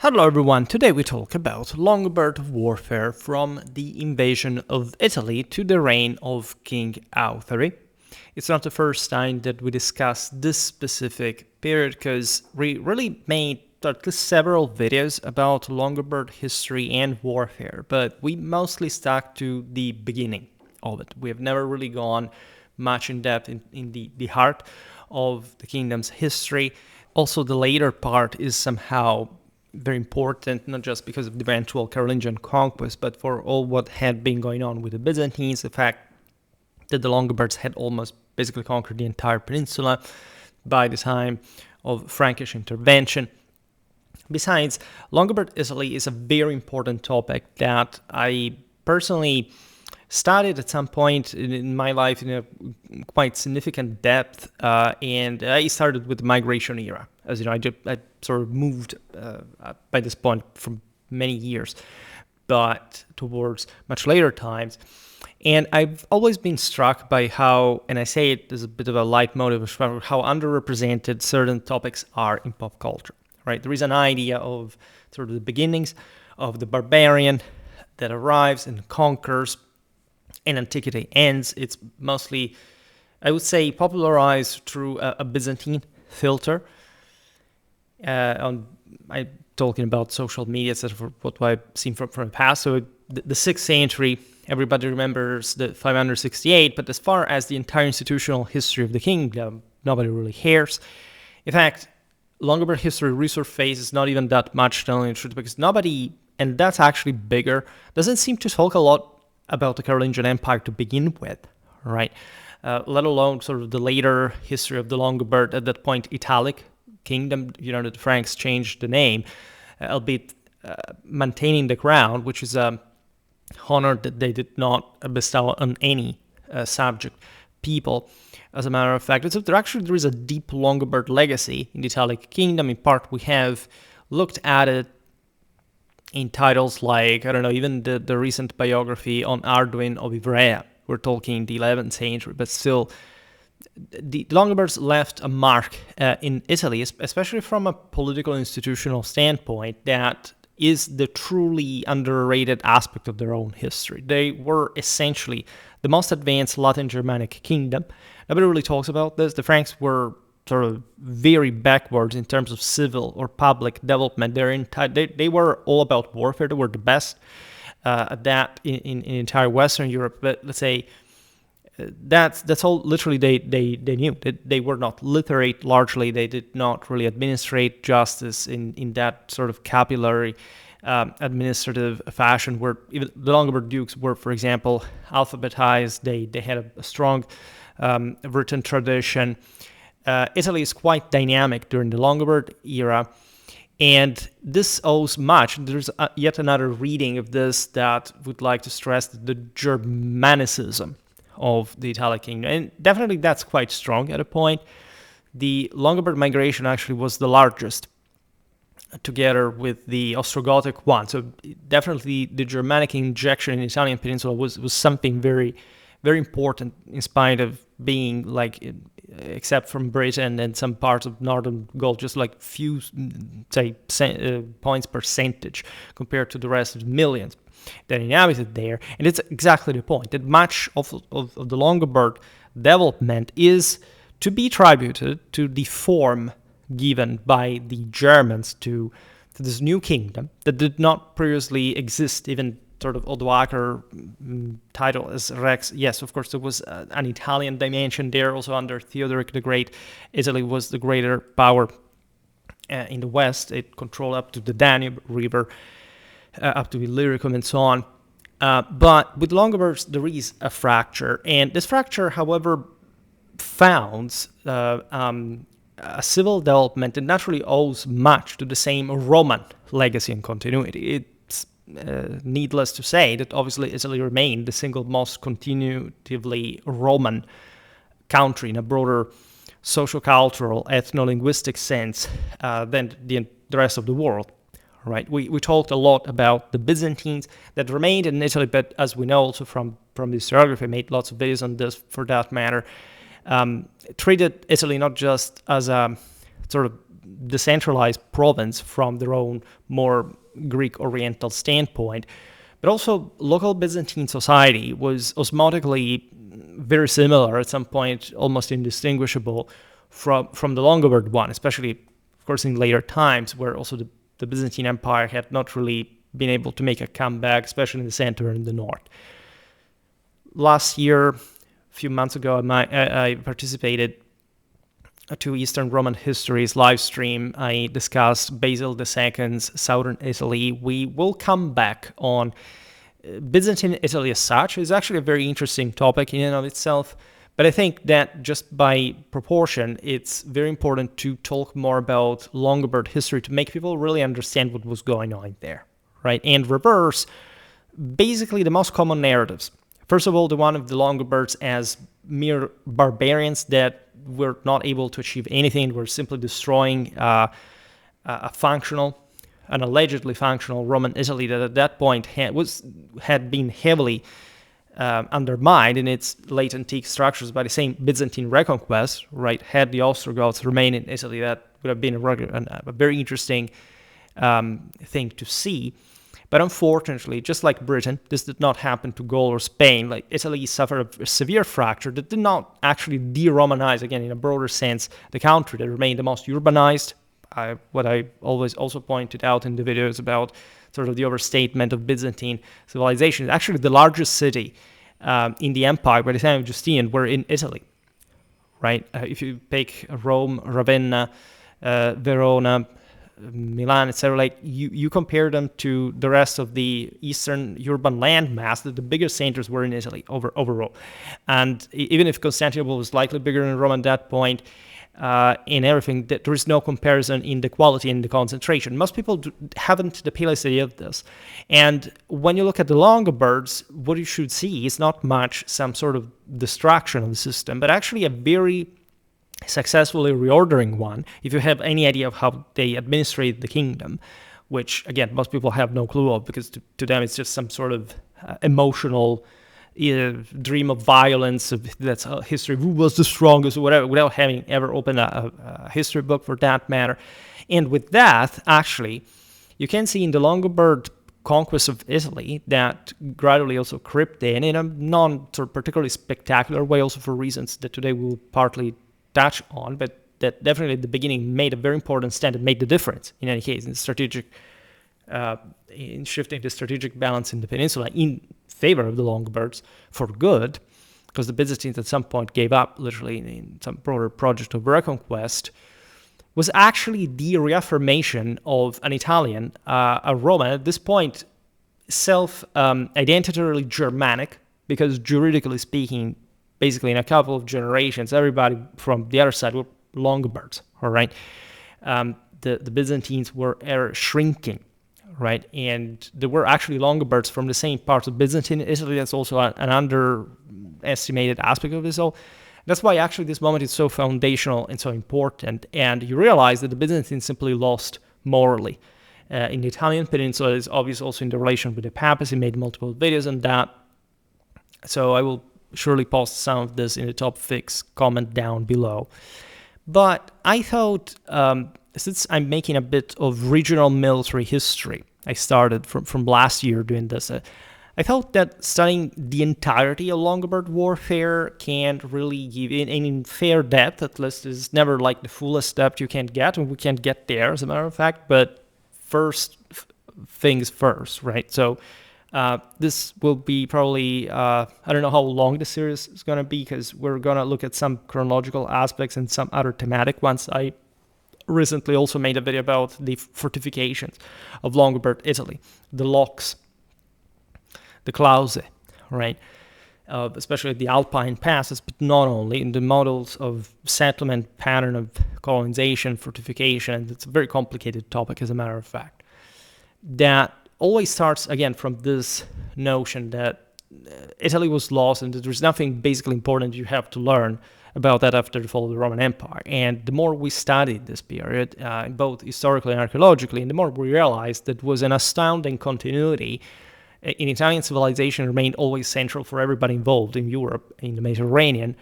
Hello everyone, today we talk about Longobard warfare from the invasion of Italy to the reign of King Authari. It's not the first time that we discuss this specific period because we really made at least several videos about Longobard history and warfare, but we mostly stuck to the beginning of it. We have never really gone much in depth in the heart of the kingdom's history. Also, the later part is somehow very important, not just because of the eventual Carolingian conquest, but for all what had been going on with the Byzantines, the fact that the Longobards had almost basically conquered the entire peninsula by the time of Frankish intervention. Besides, Longobard Italy is a very important topic that I personally studied at some point in my life in a quite significant depth, and I started with the migration era. As you know, I sort of moved by this point from many years, but towards much later times. And I've always been struck by how, and I say it as a bit of a leitmotif, how underrepresented certain topics are in pop culture, right? There is an idea of sort of the beginnings of the barbarian that arrives and conquers, and antiquity ends. It's mostly, I would say, popularized through a Byzantine filter. I'm talking about social media, etc., for what I've seen from the past. So the 6th century, everybody remembers the 568, but as far as the entire institutional history of the kingdom, nobody really cares. In fact, Longobard history resurfaces not even that much, telling the truth, because nobody, and that's actually bigger, doesn't seem to talk a lot about the Carolingian Empire to begin with, right? Let alone sort of the later history of the Longobard, at that point Italic kingdom, that the Franks changed the name, albeit maintaining the crown, which is a honor that they did not bestow on any subject people. As a matter of fact, so there is a deep Longobard legacy in the Italic kingdom. In part, we have looked at it in titles like, I don't know, even the recent biography on Alboin of Ivrea. We're talking the 11th century, but still, the Longobards left a mark in Italy, especially from a political institutional standpoint, that is the truly underrated aspect of their own history. They were essentially the most advanced Latin Germanic kingdom. Nobody really talks about this. The Franks were sort of very backwards in terms of civil or public development. They were all about warfare. They were the best at that in entire Western Europe. But let's say that's all literally they knew. They were not literate largely. They did not really administrate justice in that sort of capillary administrative fashion, where even the Longobard dukes were, for example, alphabetized. They had a strong written tradition. Italy is quite dynamic during the Longobard era, and this owes much. There's yet another reading of this that would like to stress the Germanicism of the Italic kingdom, and definitely that's quite strong at a point. The Longobard migration actually was the largest, together with the Ostrogothic one. So definitely the Germanic injection in the Italian peninsula was something very, very important, in spite of being like, except from Britain and some parts of northern Gaul, just like few, say, points percentage compared to the rest of the millions that inhabited there. And it's exactly the point, that much of the Longobard development is to be attributed to the form given by the Germans to this new kingdom that did not previously exist, even sort of Odoacer title as Rex. Yes, of course, there was an Italian dimension there. Also under Theodoric the Great, Italy was the greater power in the west. It controlled up to the Danube River, up to Illyricum and so on. But with Longobards, there is a fracture. And this fracture, however, founds a civil development that naturally owes much to the same Roman legacy and continuity. It's needless to say that obviously Italy remained the single most continuatively Roman country in a broader socio-cultural, ethno-linguistic sense than the rest of the world. Right? We talked a lot about the Byzantines that remained in Italy, but as we know also from the historiography, made lots of videos on this for that matter, treated Italy not just as a sort of decentralized province from their own more Greek Oriental standpoint. But also, local Byzantine society was osmotically very similar, at some point almost indistinguishable from the Longobard one, especially, of course, in later times, where also the Byzantine Empire had not really been able to make a comeback, especially in the center and the north. Last year, a few months ago, I participated to Eastern Roman History's live stream. I discussed Basil II's southern Italy. We will come back on Byzantine Italy as such. It's actually a very interesting topic in and of itself, but I think that just by proportion, it's very important to talk more about Longobard history to make people really understand what was going on there, right? And reverse basically the most common narratives. First of all, the one of the Longobards as mere barbarians that were not able to achieve anything, were simply destroying an allegedly functional Roman Italy that at that point had been heavily undermined in its late antique structures by the same Byzantine reconquest, right? Had the Ostrogoths remained in Italy, that would have been a very interesting thing to see. But unfortunately, just like Britain, this did not happen to Gaul or Spain. Like Italy suffered a severe fracture that did not actually de-Romanize, again, in a broader sense, the country that remained the most urbanized. What I always also pointed out in the videos about sort of the overstatement of Byzantine civilization is actually the largest city in the empire by the time of Justinian were in Italy, right? If you take Rome, Ravenna, Verona, Milan, etc., like you compare them to the rest of the Eastern urban landmass, that the biggest centers were in Italy overall. And even if Constantinople was slightly bigger than Rome at that point, in everything, there is no comparison in the quality and the concentration. Most people haven't the palest idea of this. And when you look at the Longobards, what you should see is not much some sort of destruction of the system, but actually a very successfully reordering one, if you have any idea of how they administrate the kingdom, which, again, most people have no clue of, because to them it's just some sort of emotional dream of violence, that's history, who was the strongest, or whatever, without having ever opened a history book for that matter. And with that, actually, you can see in the Longobard conquest of Italy that gradually also crept in a non-particularly spectacular way, also for reasons that today we'll partly touch on, but that definitely at the beginning made a very important stand and made the difference, in any case, in shifting the strategic balance in the peninsula in favor of the Longobards for good, because the Byzantines at some point gave up, literally, in some broader project of reconquest, was actually the reaffirmation of an Italian, a Roman, at this point self-identitarily Germanic, because juridically speaking, basically in a couple of generations, everybody from the other side were Longobards, all right? The Byzantines were shrinking, right? And there were actually Longobards from the same parts of Byzantine Italy. That's also an underestimated aspect of this all. That's why actually this moment is so foundational and so important. And you realize that the Byzantines simply lost morally. In the Italian peninsula, it's obvious also in the relation with the papacy, made multiple videos on that. So I will surely post some of this in the topics comment down below. But I thought, since I'm making a bit of regional military history, I started from last year doing this, I thought that studying the entirety of Longobard warfare can really give, in fair depth at least, is never like the fullest depth you can get, and we can get there as a matter of fact, but first things first, right? So this will be probably, I don't know how long the series is going to be, because we're going to look at some chronological aspects and some other thematic ones. I recently also made a video about the fortifications of Longobard Italy, the locks, the clause, right? Especially the Alpine passes, but not only, in the models of settlement pattern of colonization, fortification, and it's a very complicated topic as a matter of fact. That always starts, again, from this notion that Italy was lost and that there's nothing basically important you have to learn about that after the fall of the Roman Empire. And the more we studied this period, both historically and archaeologically, and the more we realized that was an astounding continuity in Italian civilization remained always central for everybody involved in Europe, in the Mediterranean,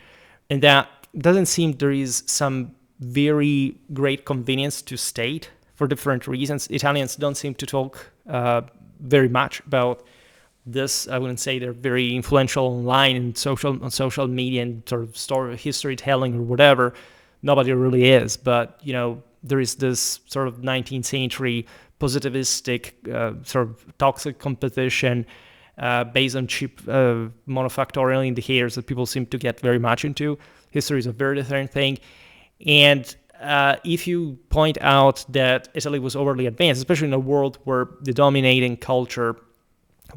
and that doesn't seem there is some very great convenience to state for different reasons. Italians don't seem to talk very much about this. I wouldn't say they're very influential online and on social media and sort of story history telling or whatever. Nobody really is, but there is this sort of 19th century positivistic sort of toxic competition based on cheap manufactorial indicators that people seem to get very much into. History is a very different thing. And if you point out that Italy was overly advanced, especially in a world where the dominating culture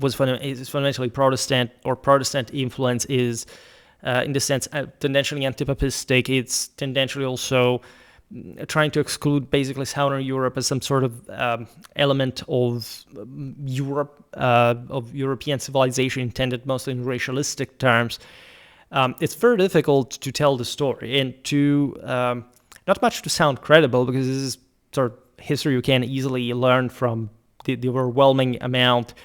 is fundamentally Protestant, or Protestant influence is, in the sense, tendentially anti-papistic, it's tendentially also trying to exclude basically Southern Europe as some sort of element of Europe, of European civilization intended mostly in racialistic terms. It's very difficult to tell the story and to not much to sound credible, because this is sort of history you can easily learn from the overwhelming amount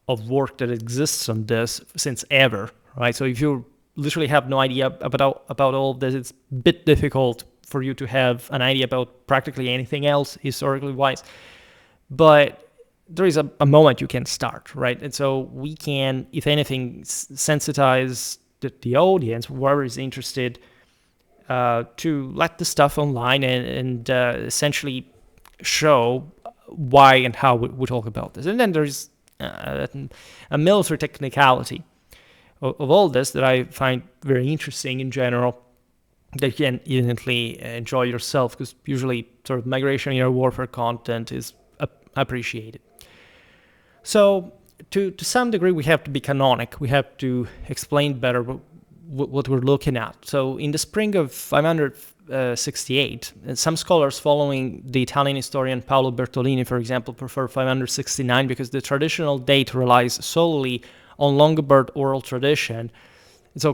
of work that exists on this since ever, right? So if you literally have no idea about all of this, it's a bit difficult for you to have an idea about practically anything else historically wise. But there is a moment you can start, right? And so we can, if anything, sensitize the audience, whoever is interested, to let the stuff online and essentially show why and how we talk about this. And then there's a military technicality of all this that I find very interesting in general, that you can evidently enjoy yourself, because usually sort of migration era warfare content is appreciated. So to some degree, we have to be canonic. We have to explain better what we're looking at. So in the spring of 568, some scholars following the Italian historian Paolo Bertolini, for example, prefer 569 because the traditional date relies solely on Longobard oral tradition. So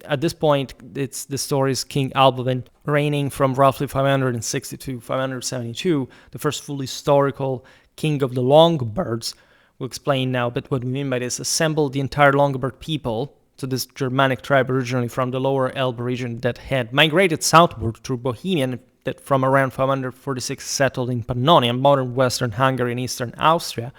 at this point, it's the story is King Alboin reigning from roughly 560 to 572, the first full historical king of the Longobards. We'll explain now a bit what we mean by this. Assembled the entire Longobard people, so this Germanic tribe originally from the lower Elbe region that had migrated southward through Bohemia, that from around 546 settled in Pannonia, modern western Hungary and eastern Austria,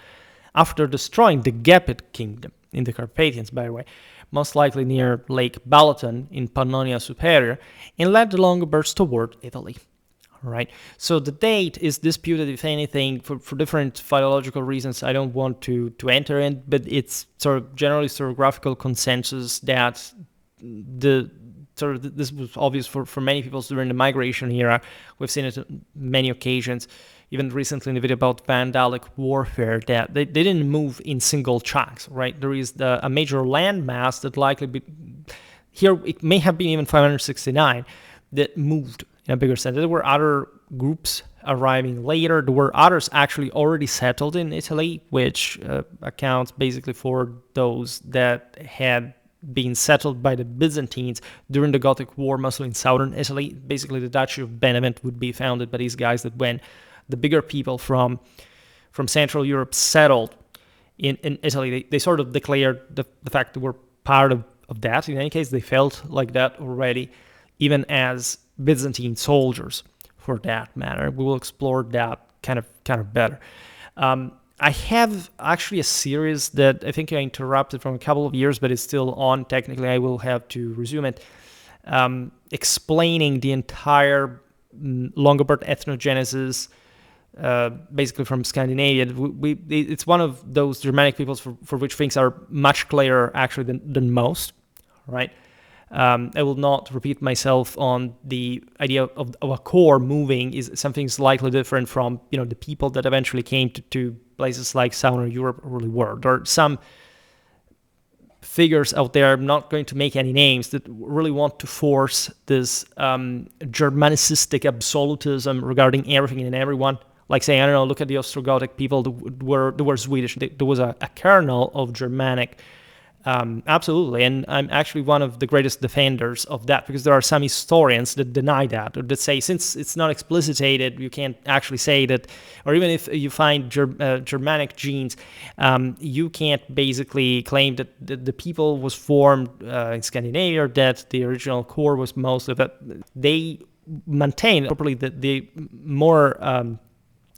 after destroying the Gepid kingdom in the Carpathians, by the way, most likely near Lake Balaton in Pannonia Superior, and led the Longobards toward Italy. All right. So the date is disputed, if anything, for different philological reasons I don't want to enter in, but it's sort of generally historiographical consensus that this was obvious for many people during the migration era. We've seen it on many occasions, even recently in the video about Vandalic warfare, that they didn't move in single chunks, right? There is a major landmass that likely here it may have been even 569 that moved in a bigger sense. There were other groups arriving later. There were others actually already settled in Italy, which accounts basically for those that had been settled by the Byzantines during the Gothic War, mostly in southern Italy. Basically, the Duchy of Benevent would be founded by these guys that when the bigger people from Central Europe settled in Italy, they sort of declared the fact that we're part of that. In any case, they felt like that already, even as Byzantine soldiers, for that matter. We will explore that kind of better. I have actually a series that I think I interrupted from a couple of years, but it's still on. Technically, I will have to resume it, explaining the entire Longobard ethnogenesis, basically from Scandinavia. It's one of those Germanic peoples for which things are much clearer actually than most, right? I will not repeat myself on the idea of a core moving is something slightly different from the people that eventually came to places like Southern Europe really were. There are some figures out there, I'm not going to make any names, that really want to force this Germanicistic absolutism regarding everything and everyone. Like saying, I don't know, look at the Ostrogothic people that were Swedish. There was a kernel of Germanic. Absolutely, and I'm actually one of the greatest defenders of that, because there are some historians that deny that, or that say since it's not explicitated, you can't actually say that, or even if you find Germanic genes, you can't basically claim that the people was formed in Scandinavia, or that the original core was most of it. They maintain properly the more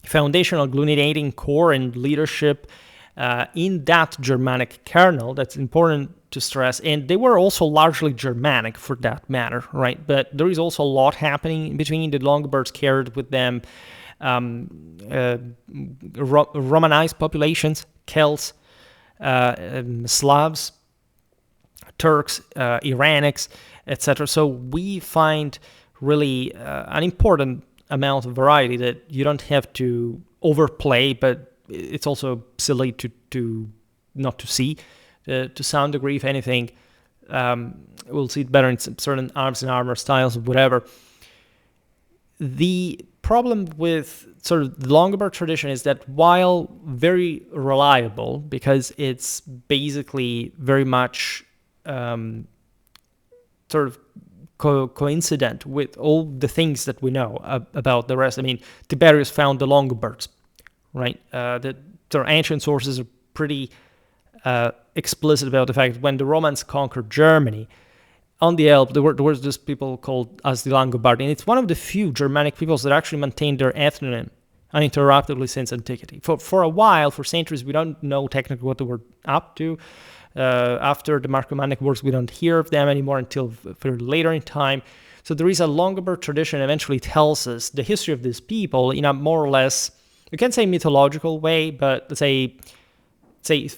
foundational glutinating core and leadership in that Germanic kernel. That's important to stress. And they were also largely Germanic for that matter, right? But there is also a lot happening in between. The Longobards carried with them Romanized populations, Celts, Slavs, Turks, Iranics, etc. So we find really an important amount of variety that you don't have to overplay, but it's also silly to not to see to some degree. If anything, we'll see it better in certain arms and armor styles or whatever. The problem with sort of the Longobard tradition is that while very reliable, because it's basically very much sort of coincident with all the things that we know about the rest. I mean, Tiberius found the Longobards, right? Their ancient sources are pretty explicit about the fact that when the Romans conquered Germany, on the Elbe, there were these people called as the Longobard, and it's one of the few Germanic peoples that actually maintained their ethnonym uninterruptedly since antiquity. For a while, for centuries, we don't know technically what they were up to. After the Marcomannic Wars, we don't hear of them anymore until very later in time. So there is a Longobard tradition eventually tells us the history of these people in a more or less, you can say mythological way, but let's say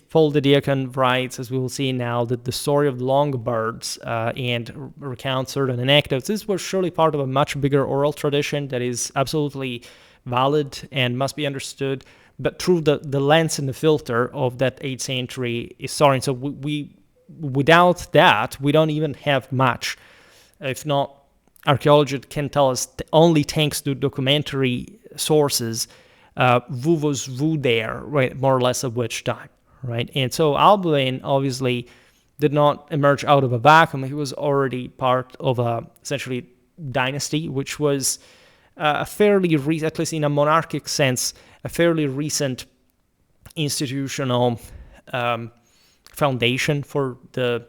Paul the Deacon writes, as we will see now, that the story of the Longobards and recounts certain anecdotes. This was surely part of a much bigger oral tradition that is absolutely valid and must be understood, but through the lens and the filter of that 8th century historian. So we without that, we don't even have much. If not, archaeology can tell us only thanks to documentary sources who was who there, right, more or less at which time, right? And so Alboin obviously did not emerge out of a vacuum. He was already part of a essentially dynasty, which was a fairly recent, at least in a monarchic sense, a fairly recent institutional foundation for the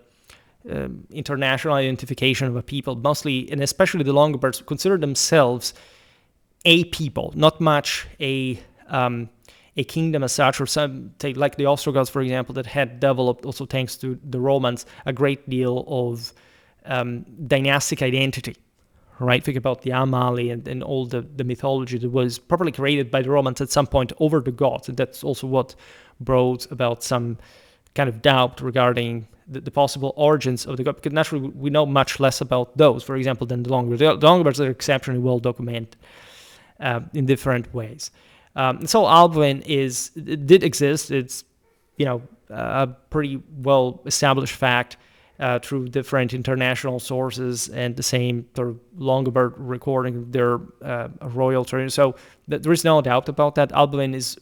international identification of a people, mostly, and especially the Longobards, consider themselves a people, not much a kingdom as such, or some, take like the Ostrogoths, for example, that had developed, also thanks to the Romans, a great deal of dynastic identity, right? Think about the Amali and all the mythology that was properly created by the Romans at some point over the Goths, and that's also what brought about some kind of doubt regarding the possible origins of the Goths, because naturally we know much less about those, for example, than the Longobards. The Longobards are exceptionally well documented in different ways. So Alboin did exist. It's, a pretty well established fact through different international sources and the same sort of Longobard recording of their royal tradition. So there is no doubt about that. Alboin is,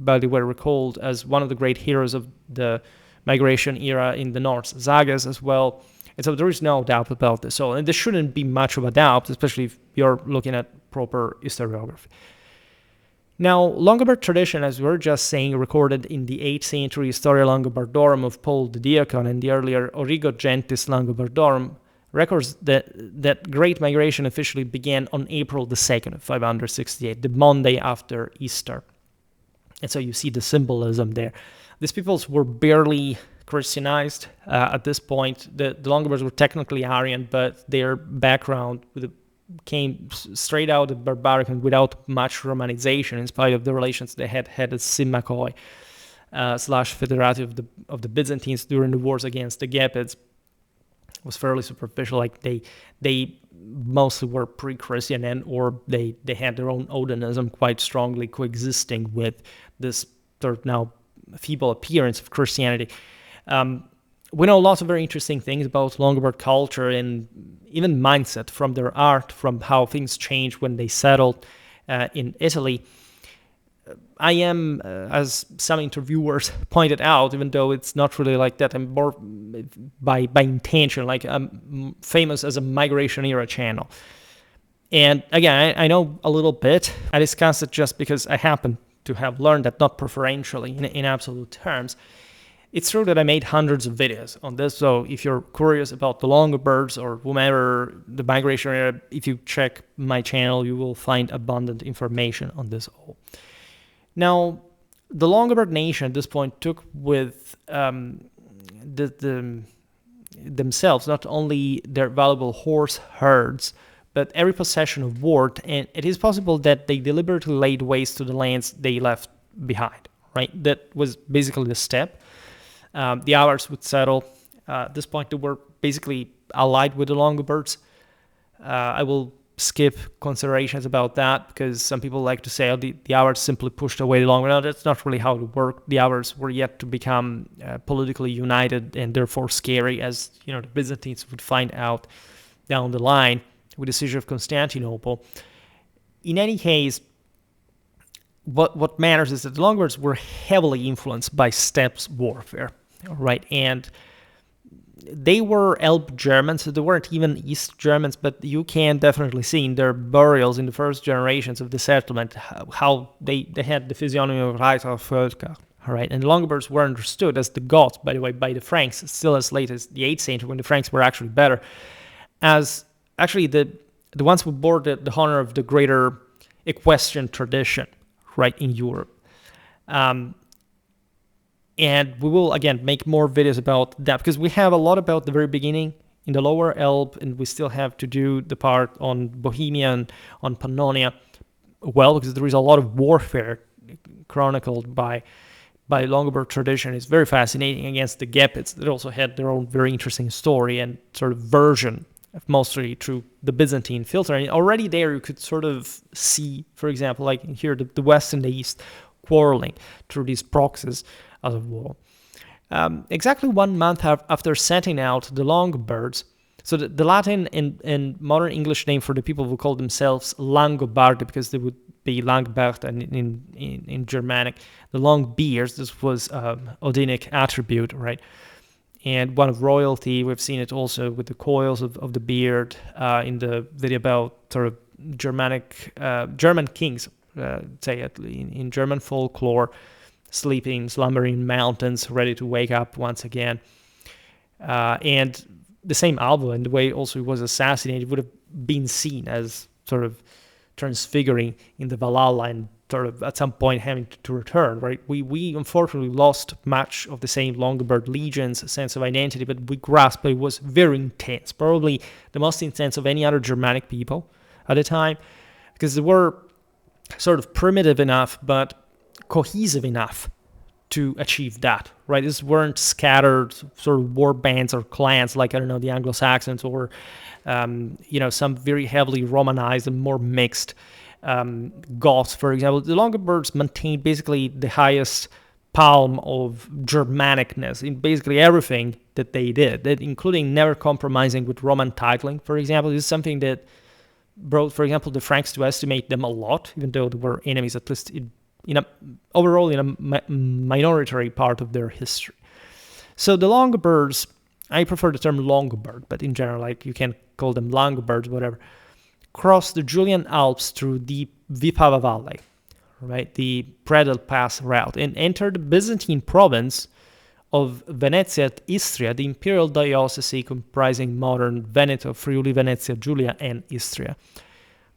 by the way, recalled as one of the great heroes of the migration era in the north, Zagas as well. And so there is no doubt about this. So, and there shouldn't be much of a doubt, especially if you're looking at proper historiography. Now, Longobard tradition, as we were just saying, recorded in the 8th century Historia Longobardorum of Paul the Deacon and the earlier Origo Gentis Longobardorum, records that Great Migration officially began on April the 2nd of 568, the Monday after Easter. And so you see the symbolism there. These peoples were barely Christianized at this point. The Longobards were technically Arian, but their background came straight out of barbaric and without much Romanization, in spite of the relations they had as Simmachoi / Federati of the Byzantines during the wars against the Gepids. Was fairly superficial. Like they mostly were pre-Christian, and or they had their own Odinism quite strongly coexisting with this sort of now feeble appearance of Christianity. We know lots of very interesting things about Longobard culture and even mindset, from their art, from how things changed when they settled in Italy. I am, as some interviewers pointed out, even though it's not really like that, I'm more by intention, like I'm famous as a migration era channel. And again, I know a little bit. I discuss it just because I happen to have learned that, not preferentially in absolute terms. It's true that I made hundreds of videos on this, so if you're curious about the Longobards or whomever, the migration era, if you check my channel, you will find abundant information on this all. Now, the Longobard nation at this point took with themselves not only their valuable horse herds, but every possession of Ward, and it is possible that they deliberately laid waste to the lands they left behind, right? That was basically the step. The Avars would settle. At this point, they were basically allied with the Longobards. I will skip considerations about that because some people like to say, oh, the Avars simply pushed away the Longobards. No, that's not really how it worked. The Avars were yet to become politically united and therefore scary, as the Byzantines would find out down the line with the siege of Constantinople. In any case, what matters is that the Longobards were heavily influenced by steppe warfare, right? And they were Alp Germans, so they weren't even East Germans, but you can definitely see in their burials in the first generations of the settlement how they had the physiognomy of Reitervölker, right? And the Longobards were understood as the Goths, by the way, by the Franks, still as late as the 8th century, when the Franks were actually better, as actually the ones who bore the honor of the greater equestrian tradition, right, in Europe. And we will, again, make more videos about that because we have a lot about the very beginning in the Lower Elbe, and we still have to do the part on Bohemia and on Pannonia, well, because there is a lot of warfare chronicled by Longobard tradition. It's very fascinating against the Gepids that also had their own very interesting story and sort of version, mostly through the Byzantine filter. And already there you could sort of see, for example, like here, the West and the East quarreling through these proxies as of war. Exactly 1 month after setting out the Longobards, so the Latin and modern English name for the people who call themselves Langobardi, because they would be Langbert and in Germanic, the long beards, this was Odinic attribute, right? And one of royalty. We've seen it also with the coils of the beard in the video about sort of German kings, say it in German folklore, slumbering in mountains, ready to wake up once again. And the same Alboin, the way also he was assassinated, would have been seen as sort of transfiguring in the Valhalla and sort of at some point having to return, right? We unfortunately lost much of the same Longobard legion's sense of identity, but we grasped it was very intense, probably the most intense of any other Germanic people at the time, because they were sort of primitive enough, but cohesive enough to achieve that, right? These weren't scattered sort of war bands or clans like, I don't know, the Anglo-Saxons or, some very heavily Romanized and more mixed Goths, for example. The Longobards maintained basically the highest palm of Germanicness in basically everything that they did, including never compromising with Roman titling, for example. This is something that brought, for example, the Franks to estimate them a lot, even though they were enemies, at least overall in a minority part of their history. So the Longobards, I prefer the term Longobard, but in general, like you can call them Longobards, whatever, crossed the Julian Alps through the Vipava Valley, right, the Predel Pass route, and entered the Byzantine province of Venezia at Istria, the imperial diocese comprising modern Veneto, Friuli, Venezia, Giulia, and Istria.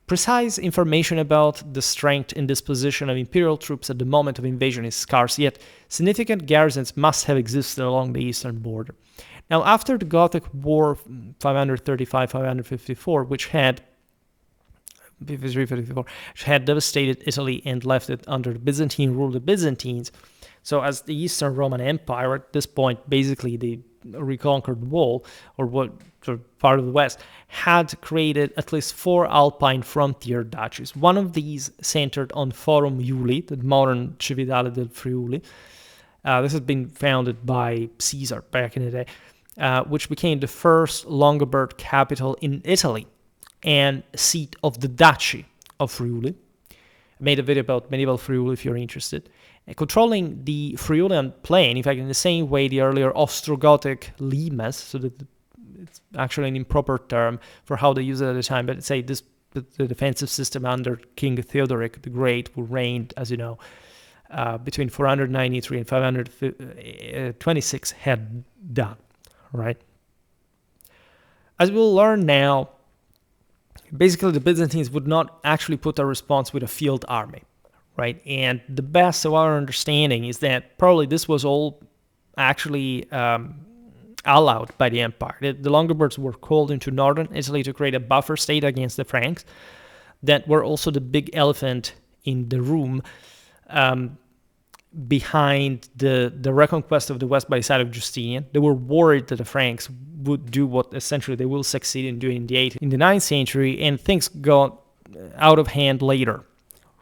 Precise information about the strength and disposition of imperial troops at the moment of invasion is scarce, yet significant garrisons must have existed along the eastern border. Now, after the Gothic War 535-554, which had devastated Italy and left it under the Byzantine rule of the Byzantines, so as the Eastern Roman Empire at this point, basically the reconquered wall, or what sort of part of the West, had created at least 4 Alpine frontier duchies. One of these centered on Forum Iuli, the modern Cividale del Friuli. This has been founded by Caesar back in the day, which became the first Longobard capital in Italy and seat of the Duchy of Friuli. I made a video about medieval Friuli if you're interested. Controlling the Friulian plain, in fact, in the same way the earlier Ostrogothic limes, so that it's actually an improper term for how they use it at the time, but say the defensive system under King Theodoric the Great, who reigned, as you know, between 493 and 526 had done, right? As we'll learn now, basically the Byzantines would not actually put a response with a field army, right? And the best of our understanding is that probably this was all actually allowed by the empire. The Longobards were called into northern Italy to create a buffer state against the Franks that were also the big elephant in the room behind the reconquest of the west by the side of Justinian. They were worried that the Franks would do what essentially they will succeed in doing in the 9th century, and things got out of hand later,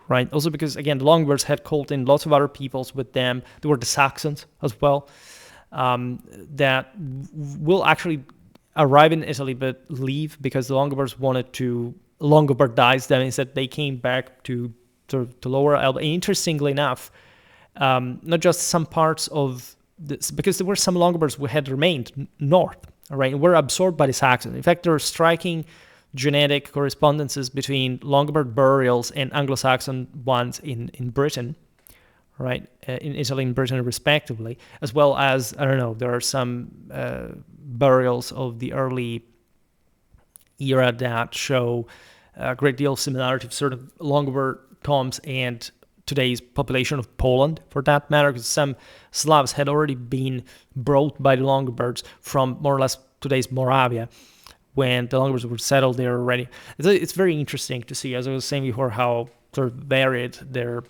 right? Also because, again, the Longobards had called in lots of other peoples with them. There were the Saxons as well, that will actually arrive in Italy but leave because the Longobards wanted to Longobardize them. Instead, they came back to Lower Alba. And interestingly enough, not just some parts of this, because there were some Longobards who had remained north, right, and were absorbed by the Saxons. In fact, there are striking genetic correspondences between Longobard burials and Anglo-Saxon ones in Britain, right, in Italy and Britain respectively, as well as, I don't know, there are some burials of the early era that show a great deal of similarity to sort of Longobard tombs and today's population of Poland, for that matter, because some Slavs had already been brought by the Longobards from more or less today's Moravia when the Longobards were settled there already. It's very interesting to see, as I was saying before, how sort of varied their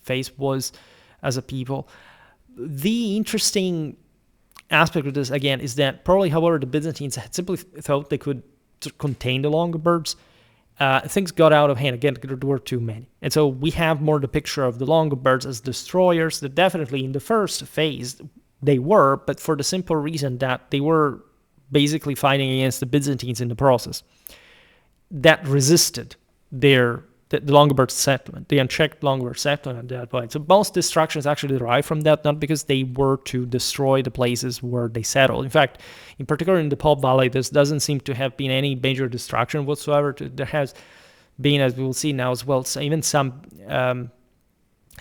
face was as a people. The interesting aspect of this, again, is that probably, however, the Byzantines had simply thought they could contain the Longobards. Things got out of hand. Again, there were too many. And so we have more the picture of the Longobards as destroyers, that definitely in the first phase they were, but for the simple reason that they were basically fighting against the Byzantines in the process that resisted the Longobard settlement, the unchecked Longobard settlement at that point. So most destructions actually derive from that, not because they were to destroy the places where they settled. In fact, in particular in the Pop Valley, this doesn't seem to have been any major destruction whatsoever. There has been, as we will see now as well, even some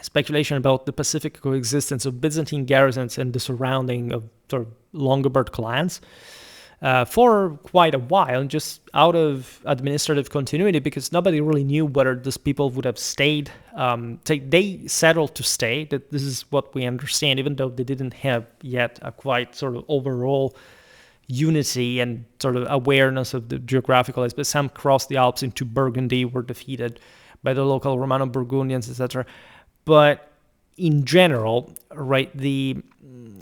speculation about the pacific coexistence of Byzantine garrisons and the surrounding of sort of Longobard clans for quite a while, just out of administrative continuity, because nobody really knew whether these people would have stayed. They settled to stay. That this is what we understand, even though they didn't have yet a quite sort of overall unity and sort of awareness of the geographical aspect. Some crossed the Alps into Burgundy, were defeated by the local Romano-Burgundians, etc. But in general, right, the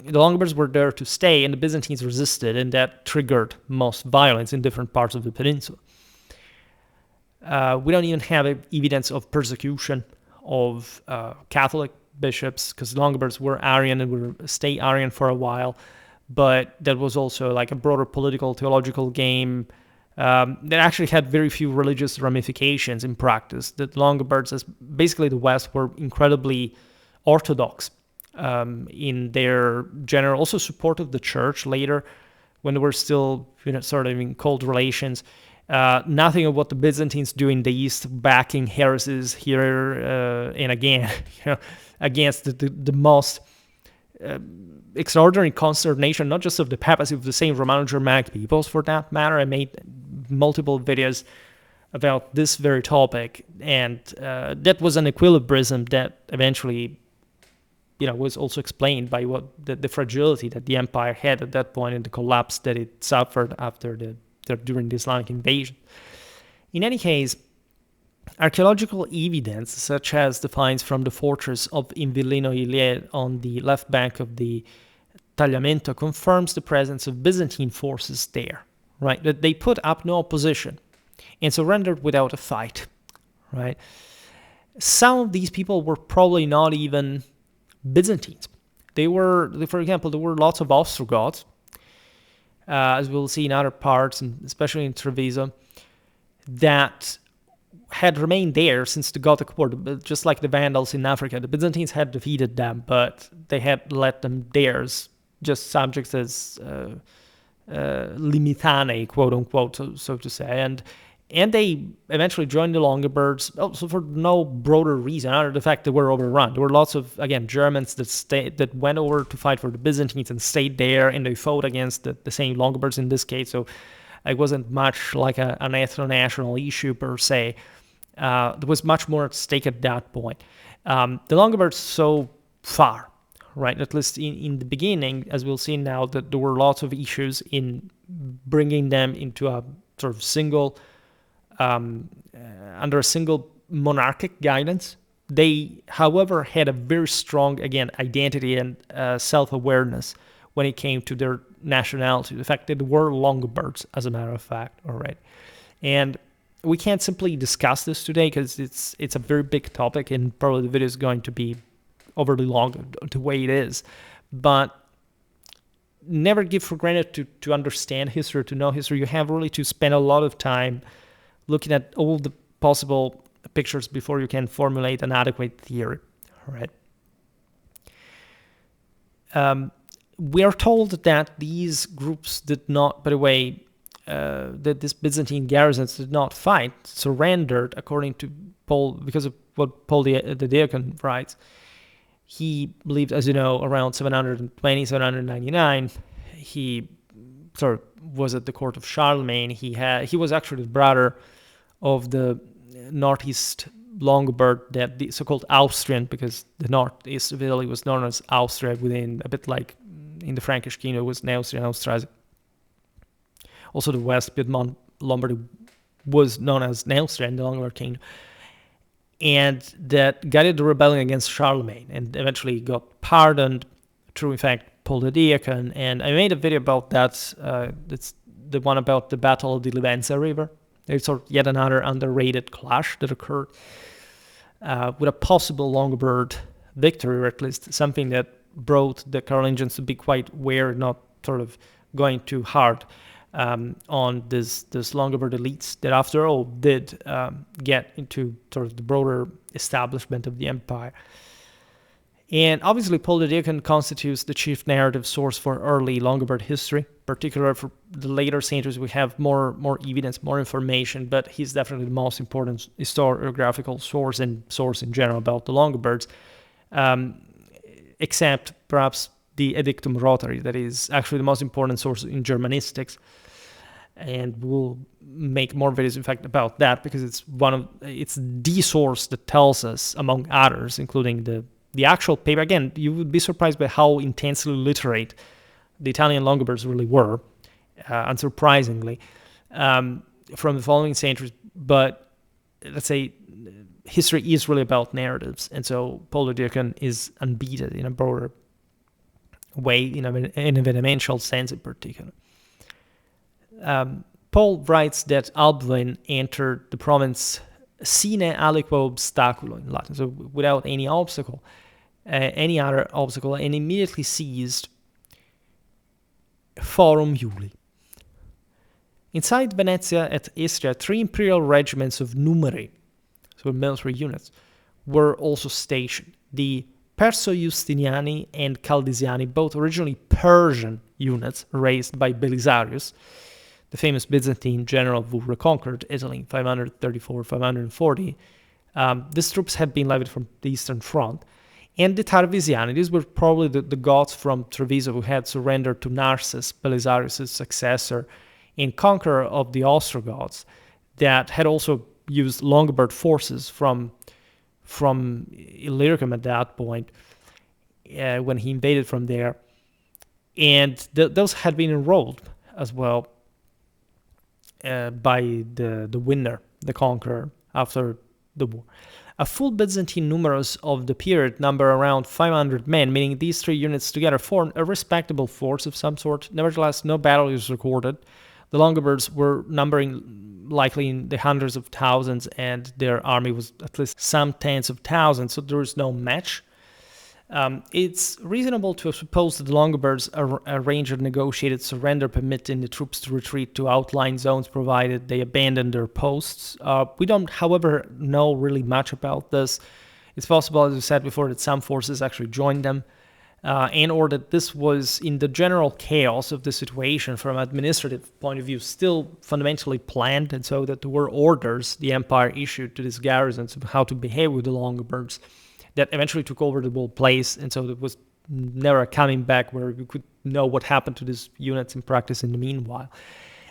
Longobards were there to stay, and the Byzantines resisted, and that triggered most violence in different parts of the peninsula. We don't even have evidence of persecution of Catholic bishops, because the Longobards were Arian and would stay Arian for a while, but that was also like a broader political, theological game that actually had very few religious ramifications in practice. The Longobards, as basically the West, were incredibly orthodox in their general, also support of the church later, when they were still, sort of in cold relations. Nothing of what the Byzantines do in the East, backing heresies here and again, against the most extraordinary consternation, not just of the papacy, of the same Romano-Germanic peoples, for that matter. I made multiple videos about this very topic, and that was an equilibrism that eventually was also explained by what the fragility that the empire had at that point and the collapse that it suffered after during the Islamic invasion. In any case, archaeological evidence, such as the finds from the fortress of Invillino Ilie on the left bank of the Tagliamento, confirms the presence of Byzantine forces there, right? That they put up no opposition and surrendered without a fight, right? Some of these people were probably not even Byzantines. For example, there were lots of Ostrogoths, as we'll see in other parts, and especially in Treviso, that had remained there since the Gothic War, just like the Vandals in Africa. The Byzantines had defeated them, but they had let them theirs, just subjects as limitanei, quote unquote, so to say. And And they eventually joined the Longobards, also for no broader reason other than the fact they were overrun. There were lots of, again, Germans that went over to fight for the Byzantines and stayed there, and they fought against the same Longobards in this case. So it wasn't much like an ethno-national issue per se. There was much more at stake at that point. The Longobards so far, right, at least in the beginning, as we'll see now, that there were lots of issues in bringing them into a sort of single under a single monarchic guidance. They, however, had a very strong, again, identity and self-awareness when it came to their nationality. The fact that they were Longobards, as a matter of fact, already. And we can't simply discuss this today because it's a very big topic, and probably the video is going to be overly long the way it is. But never give for granted to understand history, to know history. You have really to spend a lot of time looking at all the possible pictures before you can formulate an adequate theory, right? We are told that these groups did not, by the way, that these Byzantine garrisons did not fight, surrendered, according to Paul, because of what Paul the Deacon writes. He lived, as you know, around 720, 799. He sort of was at the court of Charlemagne. He was actually the brother of the northeast Longobard, that the so-called Austrian, because the northeast of Italy was known as Austria, within a bit like in the Frankish kingdom it was Neustria and Austrasia. Also the West Piedmont Lombardy was known as Neustria in the Longobard kingdom, and that guided the rebellion against Charlemagne and eventually got pardoned through, in fact, Paul the Deacon. And I made a video about that. It's the one about the Battle of the Livenza River. It's sort of yet another underrated clash that occurred with a possible Longobard victory, or at least something that brought the Carolingians to be quite wary, not sort of going too hard on this Longobard elites that, after all, did get into sort of the broader establishment of the empire. And obviously, Paul the Deacon constitutes the chief narrative source for early Longobard history. Particularly for the later centuries, we have more evidence, more information, but he's definitely the most important historiographical source and source in general about the Longobards, except perhaps the Edictum Rotary, that is actually the most important source in Germanistics. And we'll make more videos, in fact, about that, because it's the source that tells us, among others, including the actual paper. Again, you would be surprised by how intensely literate the Italian Longobards really were, unsurprisingly, from the following centuries. But let's say history is really about narratives, and so Paul the Deacon is unbeaten in a broader way, in an evidential sense in particular. Paul writes that Alboin entered the province sine aliquo obstaculo in Latin, so without any obstacle, any other obstacle, and immediately seized Forum Iuli. Inside Venezia at Istria, 3 imperial regiments of numeri, so military units, were also stationed. The Perso-Justiniani and Caldesiani, both originally Persian units raised by Belisarius, the famous Byzantine general who reconquered Italy in 534-540. These troops had been levied from the Eastern Front. And the Tarvisiani, these were probably the Goths from Treviso who had surrendered to Narses, Belisarius' successor and conqueror of the Ostrogoths, that had also used Longobard forces from Illyricum at that point, when he invaded from there. And those had been enrolled as well by the winner, the conqueror, after the war. A full Byzantine numerus of the period number around 500 men, meaning these 3 units together formed a respectable force of some sort. Nevertheless, no battle is recorded. The Longobards were numbering likely in the hundreds of thousands, and their army was at least some tens of thousands, so there is no match. It's reasonable to suppose that the Longobards arranged a negotiated surrender permitting the troops to retreat to outlying zones provided they abandoned their posts. We don't, however, know really much about this. It's possible, as I said before, that some forces actually joined them. and or that this was, in the general chaos of the situation from an administrative point of view, still fundamentally planned, and so that there were orders the empire issued to these garrisons of how to behave with the Longobards that eventually took over the whole place, and so there was never a coming back where you could know what happened to these units in practice in the meanwhile.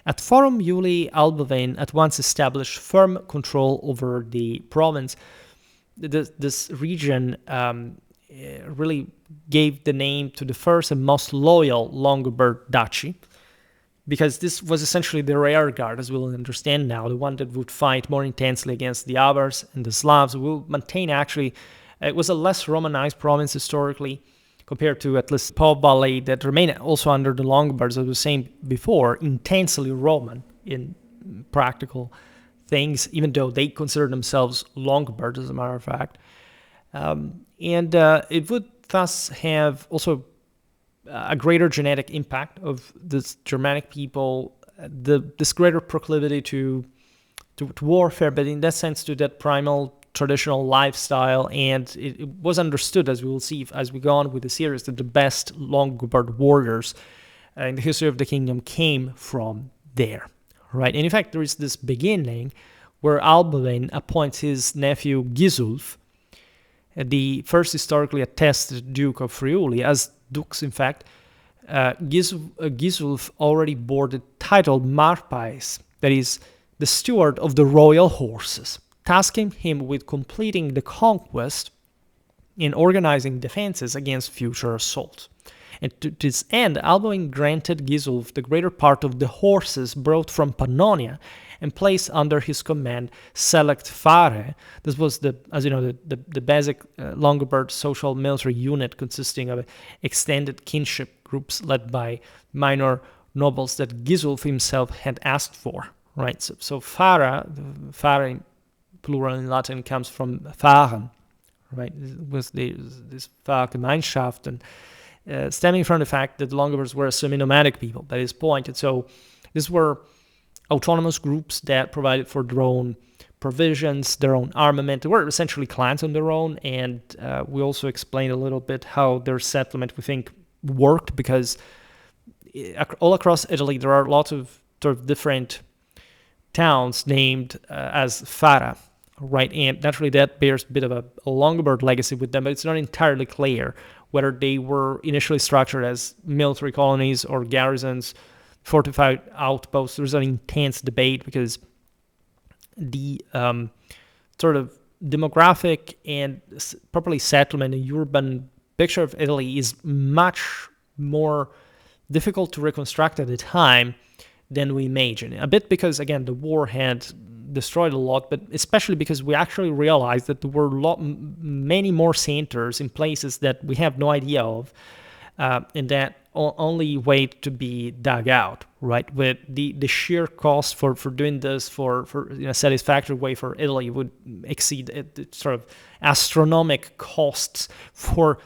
At Forum Iuli, Alboin at once established firm control over the province. This region really gave the name to the first and most loyal Longobard duchy, because this was essentially the rear guard, as we'll understand now, the one that would fight more intensely against the Avars and the Slavs. Will maintain, actually, it was a less Romanized province historically, compared to at least Po Valley, that remained also under the Longobards, as I was saying before, intensely Roman in practical things, even though they consider themselves Longobards, as a matter of fact. It would thus have also a greater genetic impact of this Germanic people, this greater proclivity to warfare, but in that sense to that primal traditional lifestyle, and it was understood, as we will see as we go on with the series, that the best Longobard warriors in the history of the kingdom came from there, right? And in fact, there is this beginning where Alboin appoints his nephew Gisulf, the first historically attested Duke of Friuli, as dukes, in fact. Gisulf already bore the title Marpais, that is, the steward of the royal horses, tasking him with completing the conquest and organizing defenses against future assaults. And to this end, Alboin granted Gisulf the greater part of the horses brought from Pannonia and placed under his command select fare. This was the basic Longobard social military unit consisting of extended kinship groups led by minor nobles that Gisulf himself had asked for. Right, so fare in plural in Latin comes from fahren, right? With this Fahrgemeinschaft, and stemming from the fact that the Longobards were a semi-nomadic people, that is point. And so these were autonomous groups that provided for their own provisions, their own armament. They were essentially clans on their own, and we also explained a little bit how their settlement, we think, worked, because all across Italy there are lots of sort of different towns named as Fara, right? And naturally that bears a bit of a Longobard legacy with them, but it's not entirely clear whether they were initially structured as military colonies or garrisons, fortified outposts. There's an intense debate because the sort of demographic and properly settlement and urban picture of Italy is much more difficult to reconstruct at the time than we imagine. A bit because, again, the war had destroyed a lot, but especially because we actually realized that there were many more centers in places that we have no idea of, and that only wait to be dug out, right? With the sheer cost for doing this for in a satisfactory way for Italy would exceed sort of astronomical costs for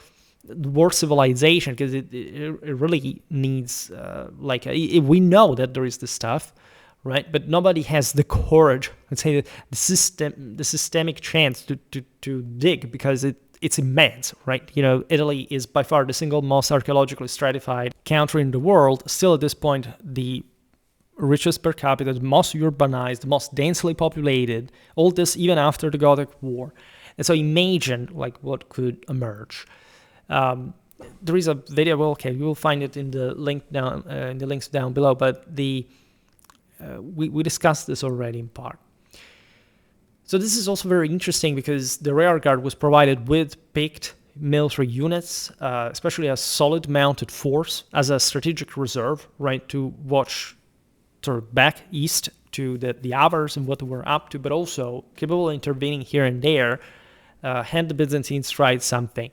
war civilization, because it really needs we know that there is this stuff, right? But nobody has the courage, let's say, the systemic chance to dig, because it's immense, right? You know, Italy is by far the single most archaeologically stratified country in the world. Still, at this point, the richest per capita, the most urbanized, the most densely populated. All this even after the Gothic War, and so imagine like what could emerge. There is a video. Well, okay, you will find it in the link down in the links down below. But we discussed this already in part. So this is also very interesting because the rear guard was provided with picked military units, especially a solid mounted force as a strategic reserve, right, to watch sort of back east to the Avars and what they were up to, but also capable of intervening here and there, had the Byzantines tried something.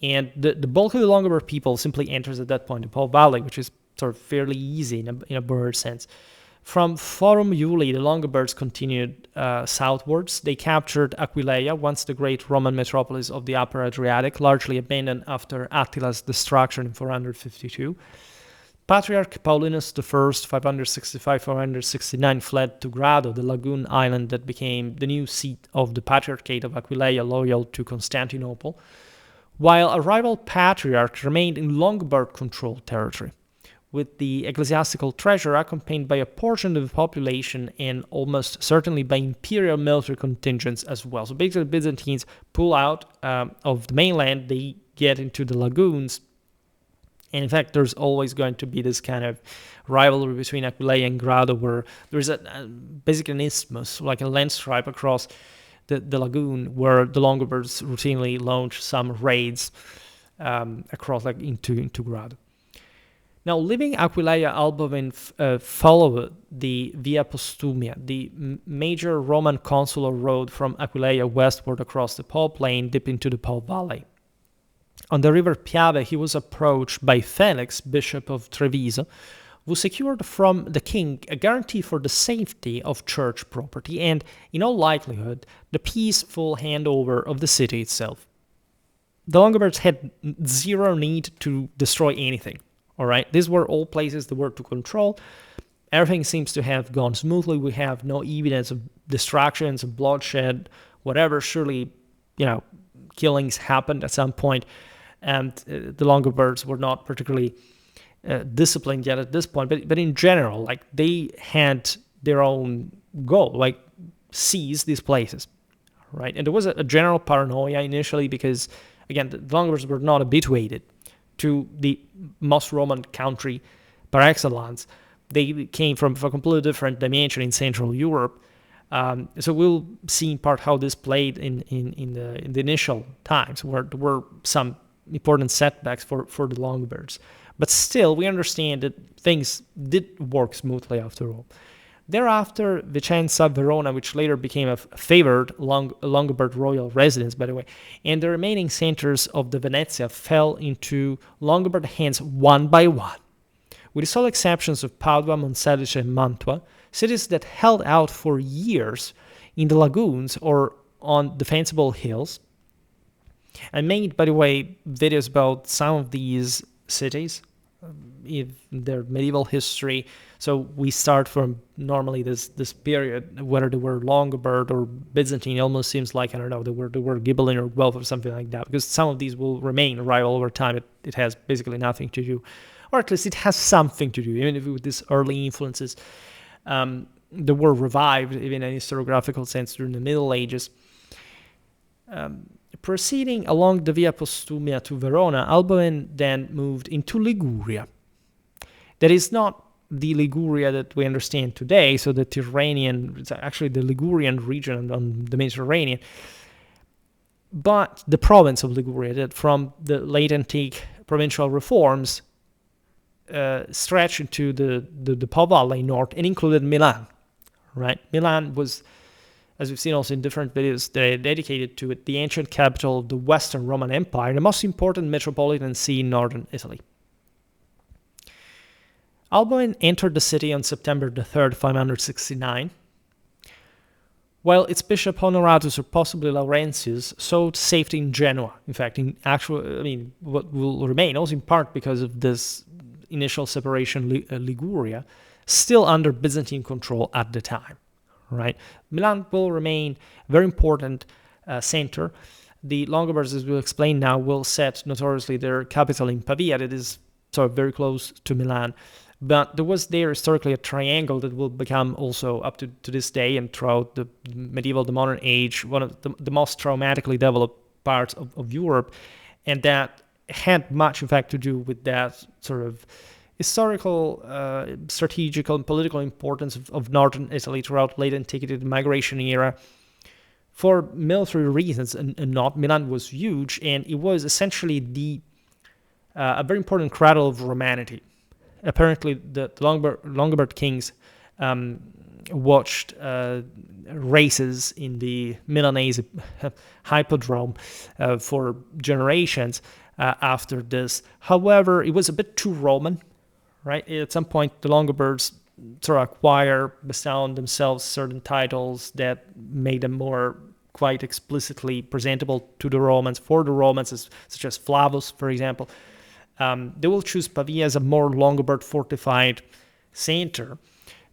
And the bulk of the Longobard people simply enters at that point the Po Valley, which is sort of fairly easy in a broader sense. From Forum Iuli, the Longobards continued southwards. They captured Aquileia, once the great Roman metropolis of the Upper Adriatic, largely abandoned after Attila's destruction in 452. Patriarch Paulinus I, 565-469, fled to Grado, the lagoon island that became the new seat of the Patriarchate of Aquileia, loyal to Constantinople. while a rival patriarch remained in Longobard-controlled territory, with the ecclesiastical treasure accompanied by a portion of the population and almost certainly by imperial military contingents as well. So basically, the Byzantines pull out of the mainland, they get into the lagoons, and in fact, there's always going to be this kind of rivalry between Aquileia and Grado, where there's basically an isthmus, like a land stripe across the lagoon, where the Longobards routinely launch some raids across, like into Grado. Now, leaving Aquileia, Alboin followed the Via Postumia, the major Roman consular road from Aquileia westward across the Po plain deep into the Po valley. On the river Piave, he was approached by Felix, bishop of Treviso, who secured from the king a guarantee for the safety of church property and, in all likelihood, the peaceful handover of the city itself. The Longobards had zero need to destroy anything. All right, these were all places that were to control. Everything seems to have gone smoothly. We have no evidence of distractions, of bloodshed, whatever. Surely, killings happened at some point, and the Longobards were not particularly disciplined yet at this point. But in general, like, they had their own goal, like seize these places, right? And there was a general paranoia initially because, again, the Longobards were not habituated to the most Roman country par excellence. They came from a completely different dimension in Central Europe. So we'll see in part how this played in the initial times, where there were some important setbacks for the Longobards. But still, we understand that things did work smoothly after all. Thereafter, Vicenza, Verona, which later became a favored Longobard royal residence, by the way, and the remaining centers of the Venezia fell into Longobard hands one by one. With the sole exceptions of Padua, Monselice, and Mantua, cities that held out for years in the lagoons or on defensible hills. I made, by the way, videos about some of these cities in their medieval history. So we start from normally this period, whether they were Longobard or Byzantine. It almost seems like, I don't know, they were Ghibelline or Guelph or something like that, because some of these will remain rival over time. It has basically nothing to do, or at least it has something to do, even if with these early influences that were revived, even in a historiographical sense, during the Middle Ages. Proceeding along the Via Postumia to Verona, Alboin then moved into Liguria. That is not the Liguria that we understand today, so the Tyrrhenian, it's actually the Ligurian region on the Mediterranean, but the province of Liguria that from the late antique provincial reforms stretched into the Po Valley north and included Milan, right? Milan was, as we've seen also in different videos that are dedicated to it, the ancient capital of the Western Roman Empire, the most important metropolitan see in northern Italy. Alboin entered the city on September the 3rd, 569, while its bishop Honoratus or possibly Laurentius sought safety in Genoa. In fact, what will remain, also in part because of this initial separation, Liguria, still under Byzantine control at the time. Right, Milan will remain a very important center. The Longobards, as we'll explain now, will set notoriously their capital in Pavia, that is sort of very close to Milan. But there was there historically a triangle that will become also up to this day and throughout the medieval, the modern age, one of the most traumatically developed parts of Europe, and that had much, in fact, to do with that sort of historical, strategical, and political importance of northern Italy throughout late antiquity, the migration era. For military reasons, and not, Milan was huge, and it was essentially a very important cradle of Romanity. Apparently, the Longobard kings watched races in the Milanese hippodrome for generations after this. However, it was a bit too Roman. Right? At some point, the Longobards sort of bestow on themselves certain titles that made them more quite explicitly presentable to the Romans, for the Romans, such as Flavus, for example. They will choose Pavia as a more Longobard fortified center,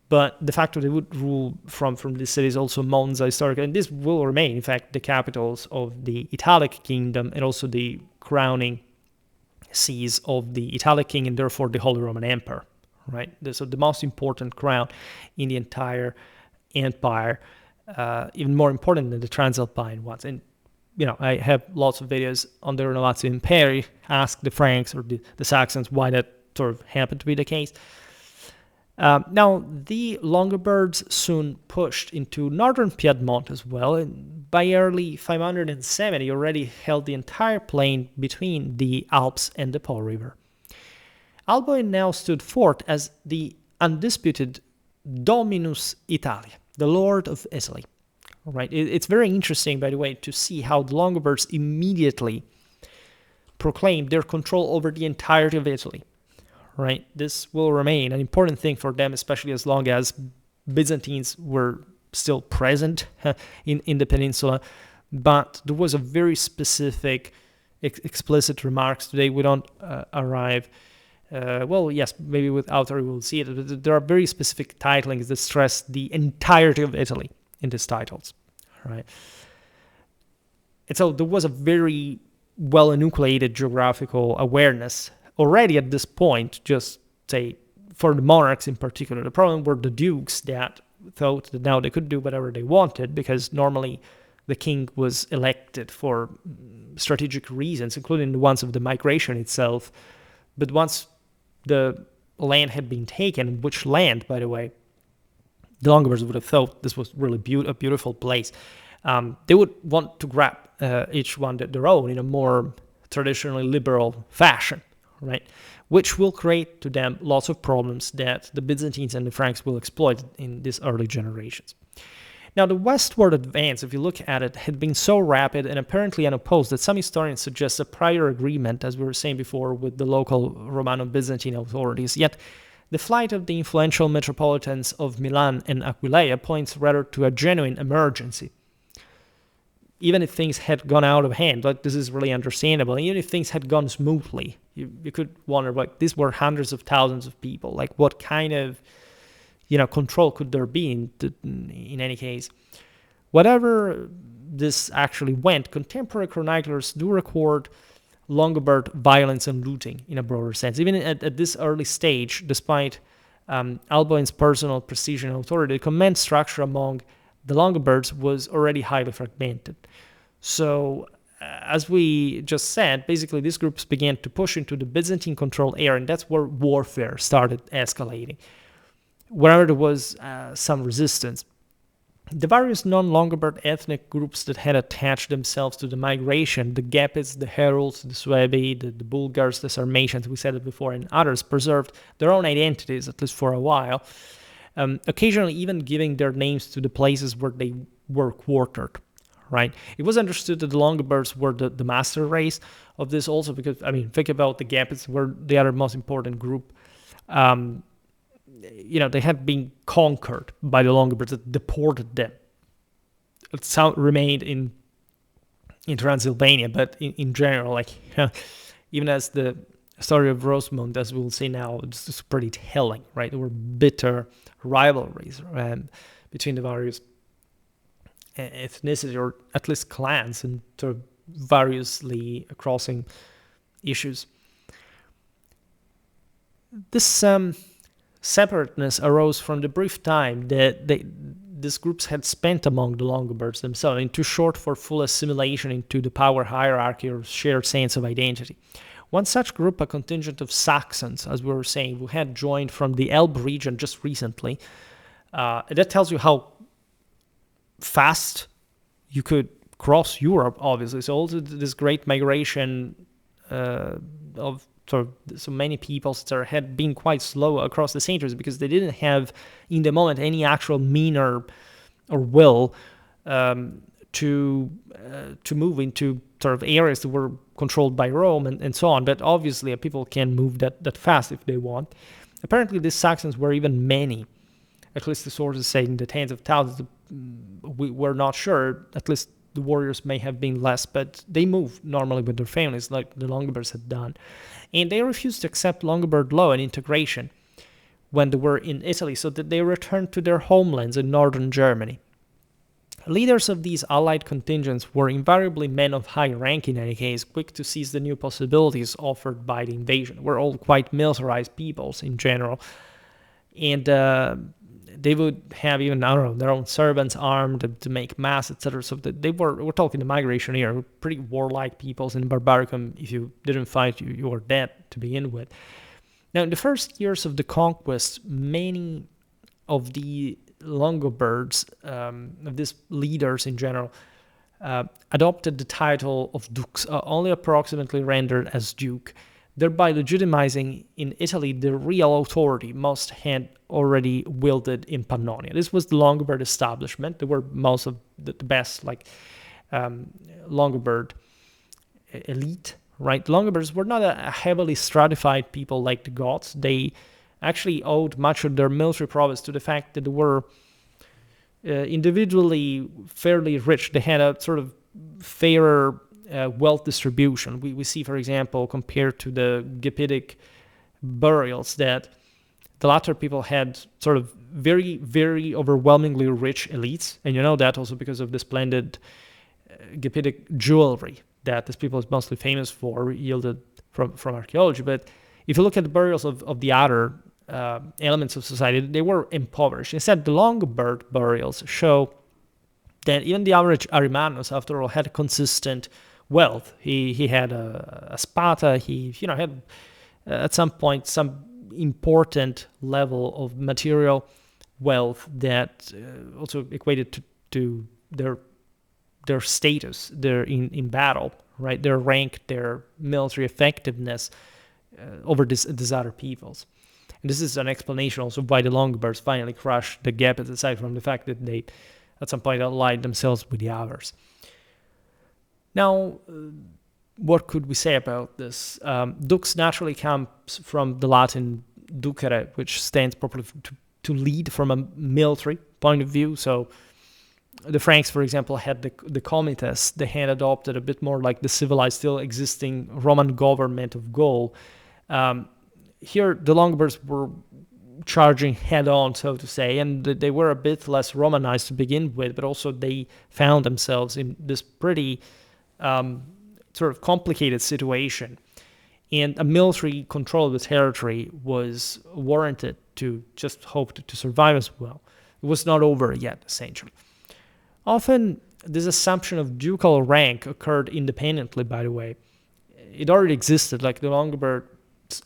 but the fact that they would rule from these cities, also Monza historically, and this will remain, in fact, the capitals of the Italic kingdom and also the crowning sees of the Italic king and therefore the Holy Roman Emperor, right? So the most important crown in the entire empire, even more important than the Transalpine ones. And I have lots of videos on the Renovatio Imperii, ask the Franks or the Saxons why that sort of happened to be the case. Now, the Longobards soon pushed into northern Piedmont as well, and by early 570 already held the entire plain between the Alps and the Po River. Alboin now stood forth as the undisputed Dominus Italia, the Lord of Italy. Right? It's very interesting, by the way, to see how the Longobards immediately proclaimed their control over the entirety of Italy. Right? This will remain an important thing for them, especially as long as Byzantines were still present in the peninsula. But there was a very specific, explicit remarks. Today we don't arrive. Well, yes, maybe with Author we'll see it. But there are very specific titlings that stress the entirety of Italy in these titles, right? And so there was a very well enucleated geographical awareness already at this point, just say for the monarchs in particular. The problem were the dukes that thought that now they could do whatever they wanted, because normally the king was elected for strategic reasons, including the ones of the migration itself. But once the land had been taken, which land, by the way, the Longobards would have thought this was really a beautiful place. They would want to grab each one their own in a more traditionally liberal fashion, right? Which will create to them lots of problems that the Byzantines and the Franks will exploit in these early generations. Now, the westward advance, if you look at it, had been so rapid and apparently unopposed that some historians suggest a prior agreement, as we were saying before, with the local Romano-Byzantine authorities. Yet, the flight of the influential metropolitans of Milan and Aquileia points rather to a genuine emergency. Even if things had gone out of hand, like this is really understandable, and even if things had gone smoothly, you could wonder, like, these were hundreds of thousands of people. Like, what kind of control could there be in any case? Whatever this actually went, contemporary chroniclers do record Longobard violence and looting in a broader sense. Even at this early stage, despite Alboin's personal prestige and authority, the command structure among the Longobards was already highly fragmented. So, as we just said, basically these groups began to push into the Byzantine-controlled area, and that's where warfare started escalating. Wherever there was some resistance, the various non-Longobard ethnic groups that had attached themselves to the migration, the Gepids, the Herulds, the Suebi, the Bulgars, the Sarmatians, we said it before, and others, preserved their own identities, at least for a while, occasionally even giving their names to the places where they were quartered, right? It was understood that the Longobards were the master race of this also because, think about the Gepids, were the other most important group. They had been conquered by the Longobards that deported them. It remained in Transylvania, but in general, even as the story of Rosemont, as we'll see now, it's pretty telling, right? There were bitter rivalries between the various ethnicities, or at least clans, and sort of variously crossing issues. This separateness arose from the brief time that these groups had spent among the Longobards themselves, and too short for full assimilation into the power hierarchy or shared sense of identity. One such group, a contingent of Saxons, as we were saying, who had joined from the Elbe region just recently, that tells you how fast you could cross Europe, obviously. So also this great migration of so many peoples that had been quite slow across the centuries because they didn't have, in the moment, any actual mean or will to move into sort of areas that were controlled by Rome and so on. But obviously, people can move that fast if they want. Apparently, these Saxons were even many. At least the sources say in the tens of thousands. We're not sure. At least the warriors may have been less, but they moved normally with their families like the Longobards had done. And they refused to accept Longobard law and integration when they were in Italy, so that they returned to their homelands in northern Germany. Leaders of these allied contingents were invariably men of high rank in any case, quick to seize the new possibilities offered by the invasion. We're all quite militarized peoples in general. And they would have even, I don't know, their own servants armed to make mass, etc. So we're talking the migration era, pretty warlike peoples in Barbaricum. If you didn't fight, you were dead to begin with. Now, in the first years of the conquest, many of the Longobards, of these leaders in general, adopted the title of dux, only approximately rendered as duke, thereby legitimizing in Italy the real authority most had already wielded in Pannonia. This was the Longobard establishment. They were most of the best, Longobard elite, right? Longobards were not a heavily stratified people like the Goths. They actually owed much of their military prowess to the fact that they were individually fairly rich. They had a sort of fairer wealth distribution. We see, for example, compared to the Gepidic burials, that the latter people had sort of very, very overwhelmingly rich elites. And you know that also because of the splendid Gepidic jewelry that this people is mostly famous for, yielded from archaeology. But if you look at the burials of the other elements of society, they were impoverished. Instead, the Longobard burials show that even the average Arimanus, after all, had consistent wealth. He had a spada. He had at some point some important level of material wealth that also equated to their status, in battle, right? Their rank, their military effectiveness over these other peoples. And this is an explanation also why the Longobards finally crushed the Gepids, aside from the fact that they at some point allied themselves with the others. Now, what could we say about this? Dux naturally comes from the Latin ducere, which stands properly to lead from a military point of view. So the Franks, for example, had the comites. They had adopted a bit more like the civilized, still existing Roman government of Gaul. Here, the Longobards were charging head-on, so to say, and they were a bit less Romanized to begin with, but also they found themselves in this pretty sort of complicated situation. And a military control of the territory was warranted to just hope to survive as well. It was not over yet, essentially. Often, this assumption of ducal rank occurred independently, by the way. It already existed, like the Longobards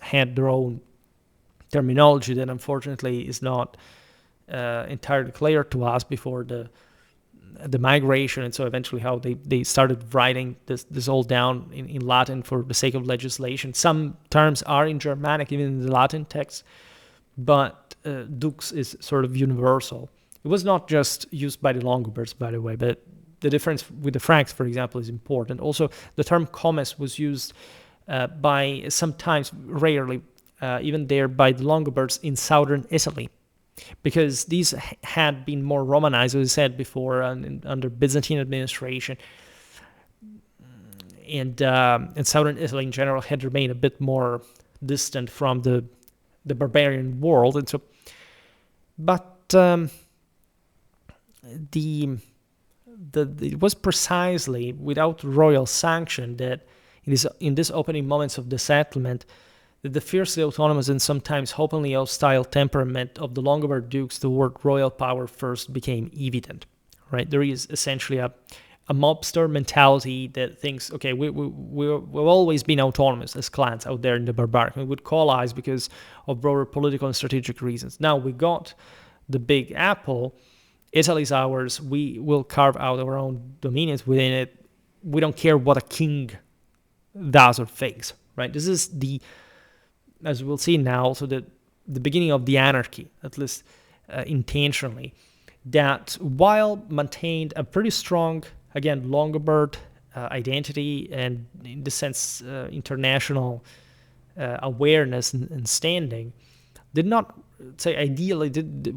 had their own terminology that unfortunately is not entirely clear to us before the migration, and so eventually how they started writing this all down in Latin for the sake of legislation. Some terms are in Germanic, even in the Latin text, but dux is sort of universal. It was not just used by the Longobards, by the way, but the difference with the Franks, for example, is important. Also, the term comes was used by sometimes, rarely, even there by the Longobards in southern Italy, because these had been more Romanized, as I said before, under Byzantine administration, and southern Italy in general had remained a bit more distant from the barbarian world, and so, but it was precisely without royal sanction that in these opening moments of the settlement, that the fiercely autonomous and sometimes openly hostile temperament of the Longobard dukes toward royal power first became evident. Right, there is essentially a mobster mentality that thinks, okay, we've always been autonomous as clans out there in the barbaric. We would coalesce because of broader political and strategic reasons. Now we got the big apple. Italy's ours. We will carve out our own dominions within it. We don't care what a king does or thinks. Right, this is as we'll see now, also the beginning of the anarchy, at least intentionally, that while maintained a pretty strong, again, Longobard identity and, in the sense, international awareness and standing, did not, say, ideally,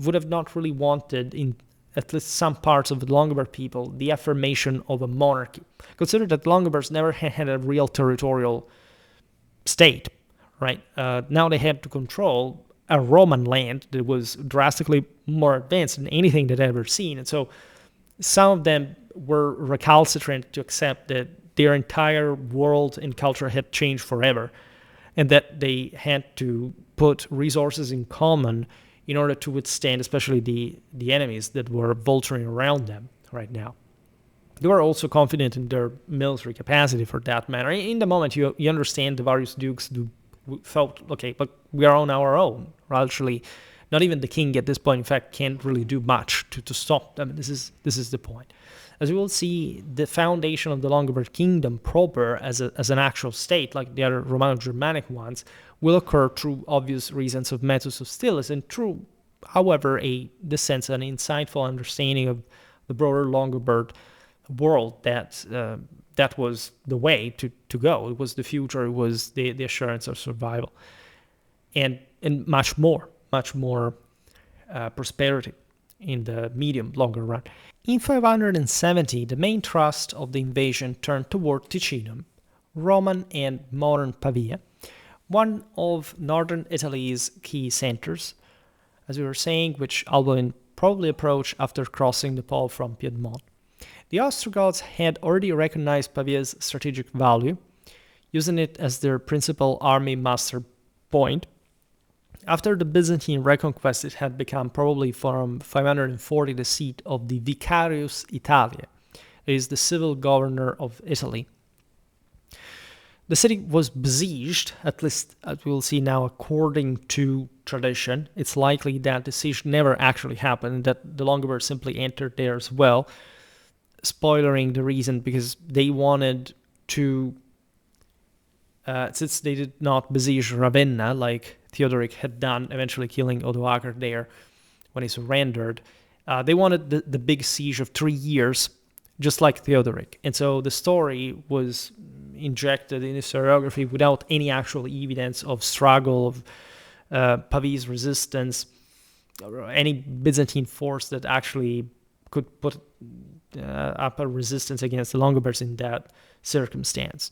would have not really wanted, in at least some parts of the Longobard people, the affirmation of a monarchy. Consider that Longobards never had a real territorial state. Right, now they had to control a Roman land that was drastically more advanced than anything they'd ever seen, and so Some of them were recalcitrant to accept that their entire world and culture had changed forever, and that they had to put resources in common in order to withstand especially the enemies that were vulturing around them right now. They were also confident in their military capacity for that matter. In the moment, you understand the various dukes felt, okay, but we are on our own. Actually, not even the king at this point, in fact, can't really do much to stop them. This is the point. As we will see, the foundation of the Longobard kingdom proper as an actual state, like the other Romano-Germanic ones, will occur through obvious reasons of metus hostilis and through, however, an insightful understanding of the broader Longobard world that was the way to go. It was the future. It was the assurance of survival, and much more prosperity in the longer run. In 570, the main thrust of the invasion turned toward Ticinum, Roman and modern Pavia, one of northern Italy's key centers, as we were saying, which Alboin probably approached after crossing the Po from Piedmont. The Ostrogoths had already recognized Pavia's strategic value, using it as their principal army muster point. After the Byzantine reconquest, it had become probably from 540 the seat of the Vicarius Italiae, that is the civil governor of Italy. The city was besieged, at least as we will see now, according to tradition. It's likely that the siege never actually happened, that the Longobards simply entered there as well, spoiling the reason because they wanted to, since they did not besiege Ravenna like Theodoric had done, eventually killing Odoacer there when he surrendered, they wanted the big siege of 3 years, just like Theodoric. And so the story was injected in historiography without any actual evidence of struggle, of Pavi's resistance, or any Byzantine force that actually could put up a resistance against the Longobards in that circumstance.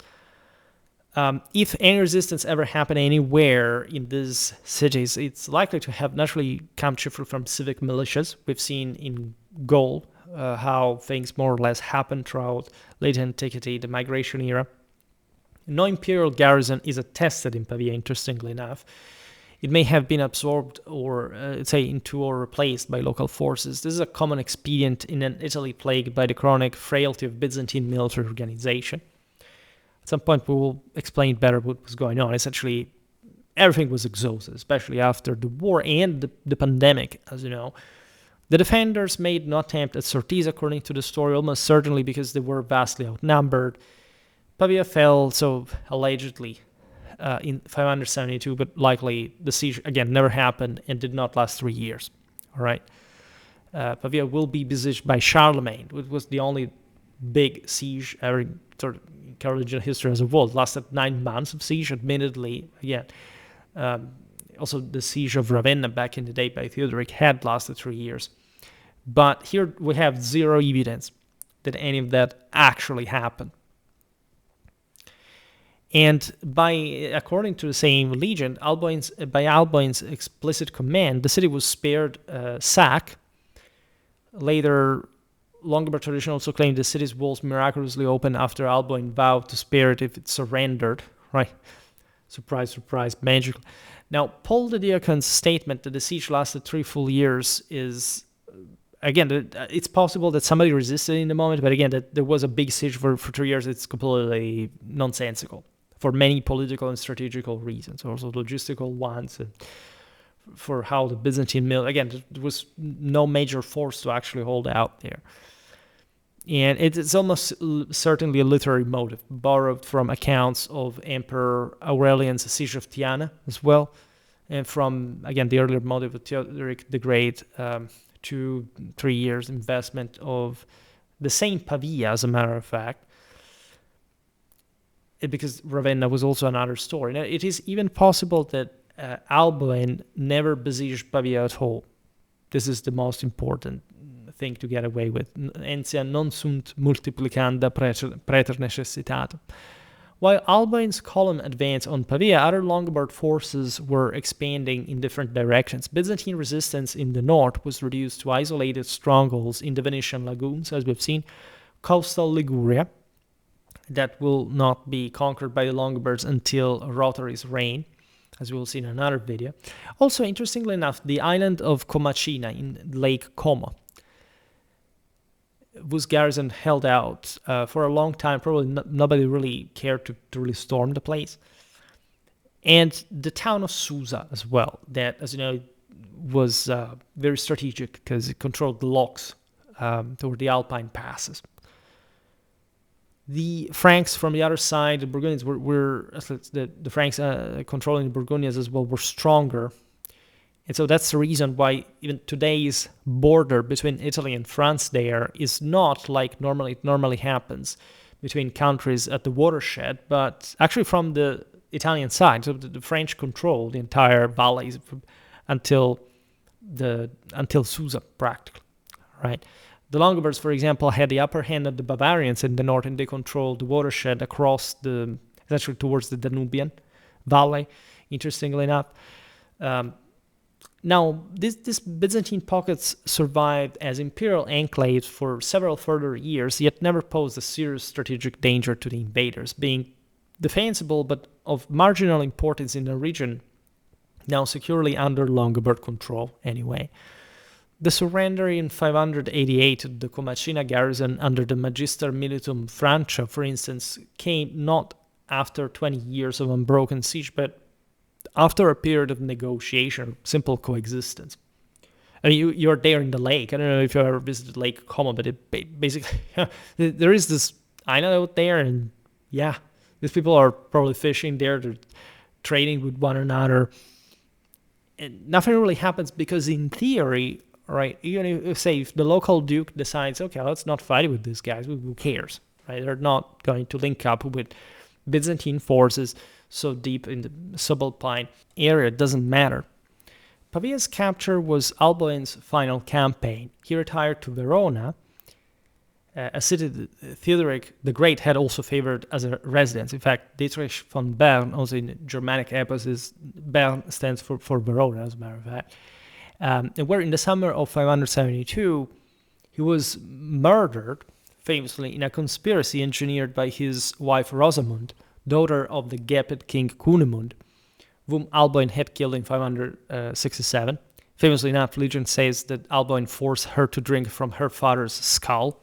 If any resistance ever happened anywhere in these cities, it's likely to have naturally come chiefly from civic militias. We've seen in Gaul how things more or less happened throughout late antiquity, the migration era. No imperial garrison is attested in Pavia, interestingly enough. It may have been absorbed or, into or replaced by local forces. This is a common expedient in an Italy plagued by the chronic frailty of Byzantine military organization. At some point, we will explain better what was going on. Essentially, everything was exhausted, especially after the war and the pandemic, as you know. The defenders made no attempt at sorties, according to the story, almost certainly because they were vastly outnumbered. Pavia fell, so allegedly, in 572, but likely the siege, again, never happened and did not last 3 years. All right. Pavia will be besieged by Charlemagne, which was the only big siege ever in Carolingian history as a whole. It lasted 9 months of siege, admittedly. Again, also the siege of Ravenna back in the day by Theodoric had lasted 3 years. But here we have zero evidence that any of that actually happened. And according to the same legend, by Alboin's explicit command, the city was spared sack. Later, Longobard tradition also claimed the city's walls miraculously opened after Alboin vowed to spare it if it surrendered. Right? Surprise, surprise, magical. Now, Paul the Diacon's statement that the siege lasted 3 full years is, again, it's possible that somebody resisted in the moment, but again, that there was a big siege for 3 years, it's completely nonsensical for many political and strategical reasons, also logistical ones, and for how the Byzantine again, there was no major force to actually hold out there. And it's almost certainly a literary motive, borrowed from accounts of Emperor Aurelian's siege of Tiana as well, and from, again, the earlier motive of Theodoric the Great, 2-3 years investment of the same Pavia, as a matter of fact, because Ravenna was also another story. Now, it is even possible that Alboin never besieged Pavia at all. This is the most important thing to get away with. Ensia non sunt multiplicanda praeter necessitatem. While Alboin's column advanced on Pavia, other Longobard forces were expanding in different directions. Byzantine resistance in the north was reduced to isolated strongholds in the Venetian lagoons, as we've seen, coastal Liguria, that will not be conquered by the Longobards until Rotary's reign, as we will see in another video. Also, interestingly enough, the island of Comacina in Lake Como, whose garrison held out for a long time. Probably nobody really cared to really storm the place. And the town of Susa as well, that, as you know, was very strategic because it controlled the locks toward the Alpine passes. The Franks from the other side, the Burgundians were the Franks controlling the Burgundians as well, were stronger. And so that's the reason why even today's border between Italy and France there is not like it normally happens between countries at the watershed, but actually from the Italian side. So the French control the entire valleys until Susa, practically, right? The Longobards, for example, had the upper hand of the Bavarians in the north, and they controlled the watershed across essentially towards the Danubian valley, interestingly enough. Now, these Byzantine pockets survived as imperial enclaves for several further years, yet never posed a serious strategic danger to the invaders, being defensible but of marginal importance in the region, now securely under Longobard control anyway. The surrender in 588 of the Comacina garrison under the Magister Militum Francia, for instance, came not after 20 years of unbroken siege, but after a period of negotiation, simple coexistence. I mean, you're there in the lake. I don't know if you ever visited Lake Como, but it basically, there is this island out there, and yeah, these people are probably fishing there, they're trading with one another. And nothing really happens because in theory, right, even if the local duke decides, okay, let's not fight with these guys, who cares, right? They're not going to link up with Byzantine forces so deep in the subalpine area, it doesn't matter. Pavia's capture was Alboin's final campaign. He retired to Verona, a city that Theodoric the Great had also favored as a residence. In fact, Dietrich von Bern, also in Germanic epos, Bern stands for Verona, as a matter of fact. And where in the summer of 572, he was murdered, famously, in a conspiracy engineered by his wife Rosamund, daughter of the Gepid king Cunimund, whom Alboin had killed in 567. Famously enough, legend says that Alboin forced her to drink from her father's skull.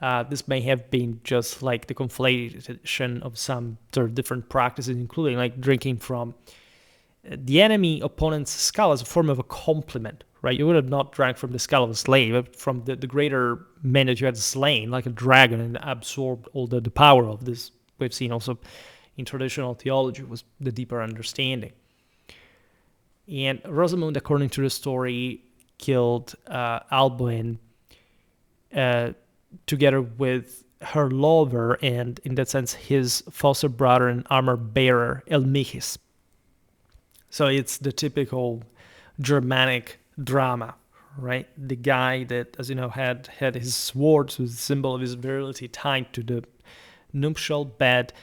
This may have been just like the conflation of some sort of different practices, including like drinking from the enemy opponent's skull as a form of a compliment, right? You would have not drank from the skull of a slave, but from the greater man that you had slain, like a dragon, and absorbed all the power of this. We've seen also in traditional theology was the deeper understanding. And Rosamund, according to the story, killed Alboin together with her lover and, in that sense, his foster brother and armor bearer, Elmichis. So it's the typical Germanic drama, right? The guy that, as you know, had his sword, so the symbol of his virility, tied to the nuptial bed,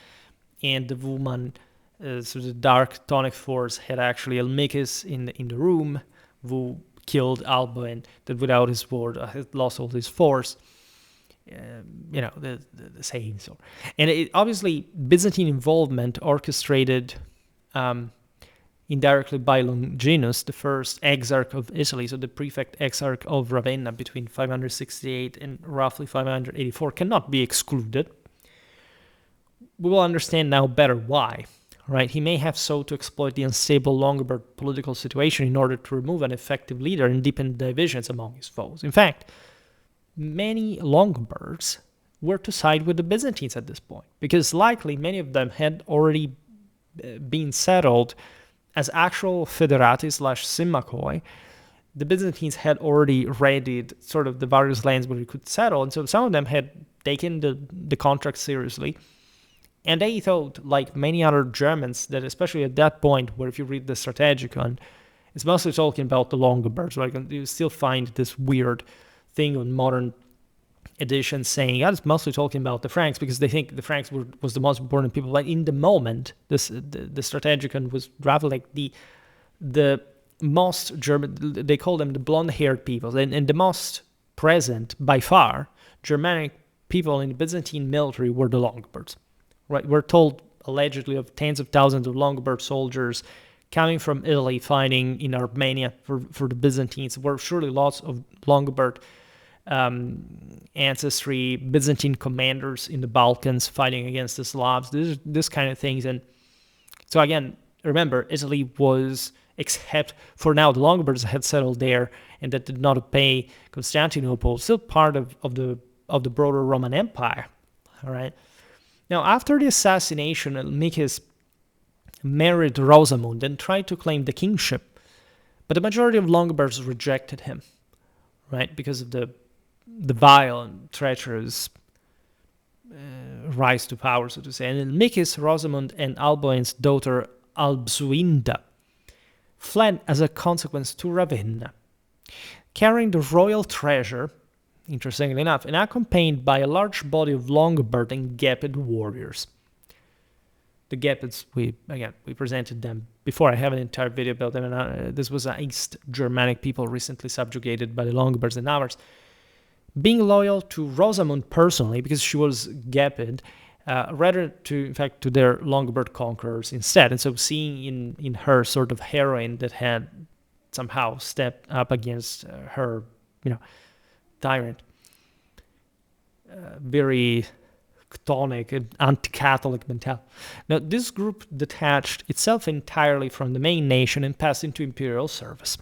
and the woman, so the dark tonic force, had actually Elmichis in the room, who killed Alboin, that without his sword had lost all his force. The saying so. And it, obviously, Byzantine involvement orchestrated indirectly by Longinus, the first exarch of Italy, so the prefect exarch of Ravenna between 568 and roughly 584, cannot be excluded. We will understand now better why, right? He may have sought to exploit the unstable Longobard political situation in order to remove an effective leader and deepen divisions among his foes. In fact, many Longobards were to side with the Byzantines at this point, because likely many of them had already been settled as actual federati/symmachoi. The Byzantines had already readied sort of the various lands where they could settle, and so some of them had taken the contract seriously. And they thought, like many other Germans, that especially at that point, where if you read the Strategicon, it's mostly talking about the Longobards, right? You still find this weird thing on modern edition saying, "I was mostly talking about the Franks because they think the Franks was the most important people." But in the moment, the Strategicon was rather like the most German. They call them the blonde-haired people, and the most present by far Germanic people in the Byzantine military were the Longobards. Right? We're told allegedly of tens of thousands of Longobard soldiers coming from Italy fighting in Armenia for the Byzantines. There were surely lots of Longobard ancestry, Byzantine commanders in the Balkans fighting against the Slavs, this kind of things. And so again, remember, Italy was, except for now, the Longobards had settled there and that did not obey Constantinople, still part of the broader Roman Empire. All right. Now, after the assassination, Elmicus married Rosamund and tried to claim the kingship, but the majority of Longobards rejected him, right, because of the vile and treacherous rise to power, so to say. And Elmicus, Rosamund, and Alboin's daughter Albsuinda fled as a consequence to Ravenna, carrying the royal treasure, interestingly enough, and accompanied by a large body of Longobard and Gepid warriors. The Gepids, we presented them before. I have an entire video about them. And this was an East Germanic people recently subjugated by the Longobards and Avars. Being loyal to Rosamund personally, because she was Gepid, rather to their Longobard conquerors instead. And so seeing in her sort of heroine that had somehow stepped up against her, tyrant, very chthonic and anti-Catholic mentality. Now, this group detached itself entirely from the main nation and passed into imperial service.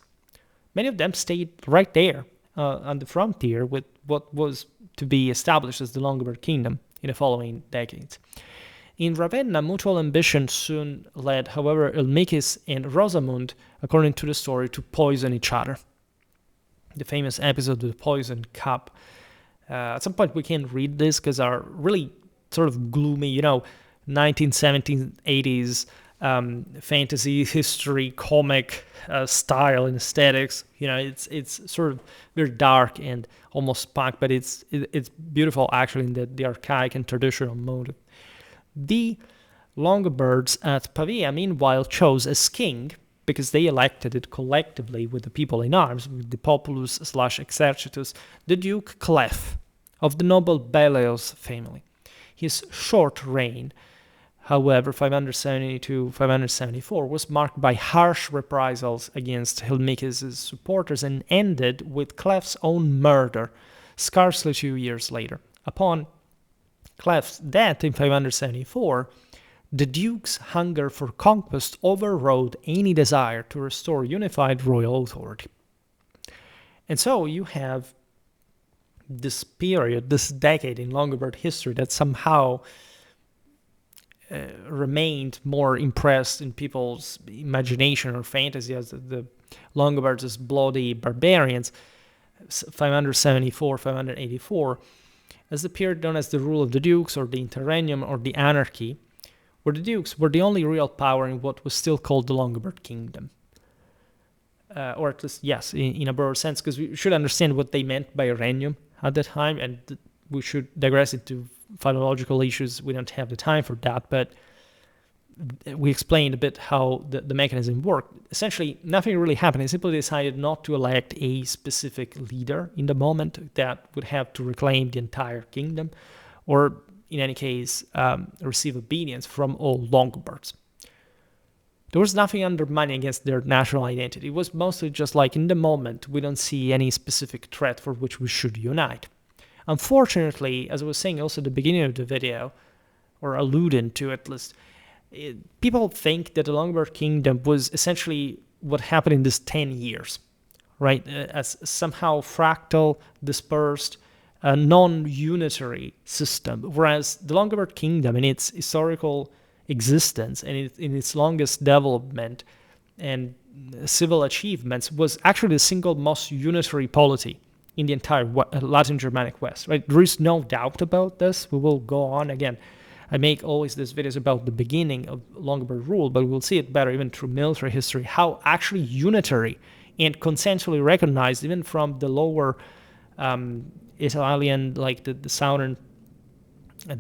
Many of them stayed right there on the frontier with what was to be established as the Longobard kingdom in the following decades. In Ravenna, mutual ambition soon led, however, Elmicus and Rosamund, according to the story, to poison each other. The famous episode of the Poison Cup. At some point we can read this because our really sort of gloomy, 1970s, 80s fantasy, history, comic style and aesthetics. It's sort of very dark and almost punk, but it's beautiful actually in the archaic and traditional mode. The Longobards at Pavia, meanwhile, chose as king, because they elected it collectively with the people in arms, with the populus/exercitus, the Duke Clef of the noble Beleos family. His short reign, however, 572-574, was marked by harsh reprisals against Helmicus' supporters and ended with Clef's own murder scarcely 2 years later. Upon Clef's death in 574, the Duke's hunger for conquest overrode any desire to restore unified royal authority. And so you have this period, this decade in Longobard history that somehow remained more impressed in people's imagination or fantasy as the Longobards as bloody barbarians, 574, 584, as the period known as the rule of the Dukes or the Interregnum or the Anarchy, where the Dukes were the only real power in what was still called the Longobard Kingdom. Or at least, yes, in a broader sense, because we should understand what they meant by regnum at the time, and we should digress into philological issues. We don't have the time for that, but we explained a bit how the mechanism worked. Essentially, nothing really happened. They simply decided not to elect a specific leader in the moment that would have to reclaim the entire kingdom, or in any case, receive obedience from all Longobards. There was nothing undermining against their national identity. It was mostly just like, in the moment, we don't see any specific threat for which we should unite. Unfortunately, as I was saying also at the beginning of the video, or alluding to at least, people think that the Longobard Kingdom was essentially what happened in these 10 years, right? As somehow fractal, dispersed, a non-unitary system, whereas the Longobard Kingdom in its historical existence and in its longest development and civil achievements was actually the single most unitary polity in the entire Latin Germanic West, right? There is no doubt about this. We will go on again. I make always these videos about the beginning of Longobard rule, but we'll see it better even through military history, how actually unitary and consensually recognized even from the lower Italian, like the southern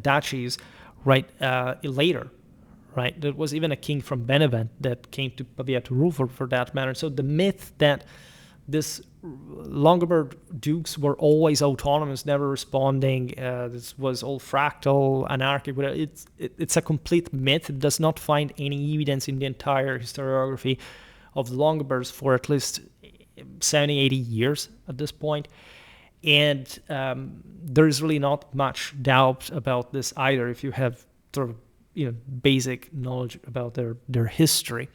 duchies, right, later, right? There was even a king from Benevent that came to Pavia to rule for that matter. So the myth that this Longobard dukes were always autonomous, never responding, this was all fractal, anarchy, it's a complete myth. It does not find any evidence in the entire historiography of the Longobards for at least 70, 80 years at this point. And there is really not much doubt about this either if you have sort of basic knowledge about their history.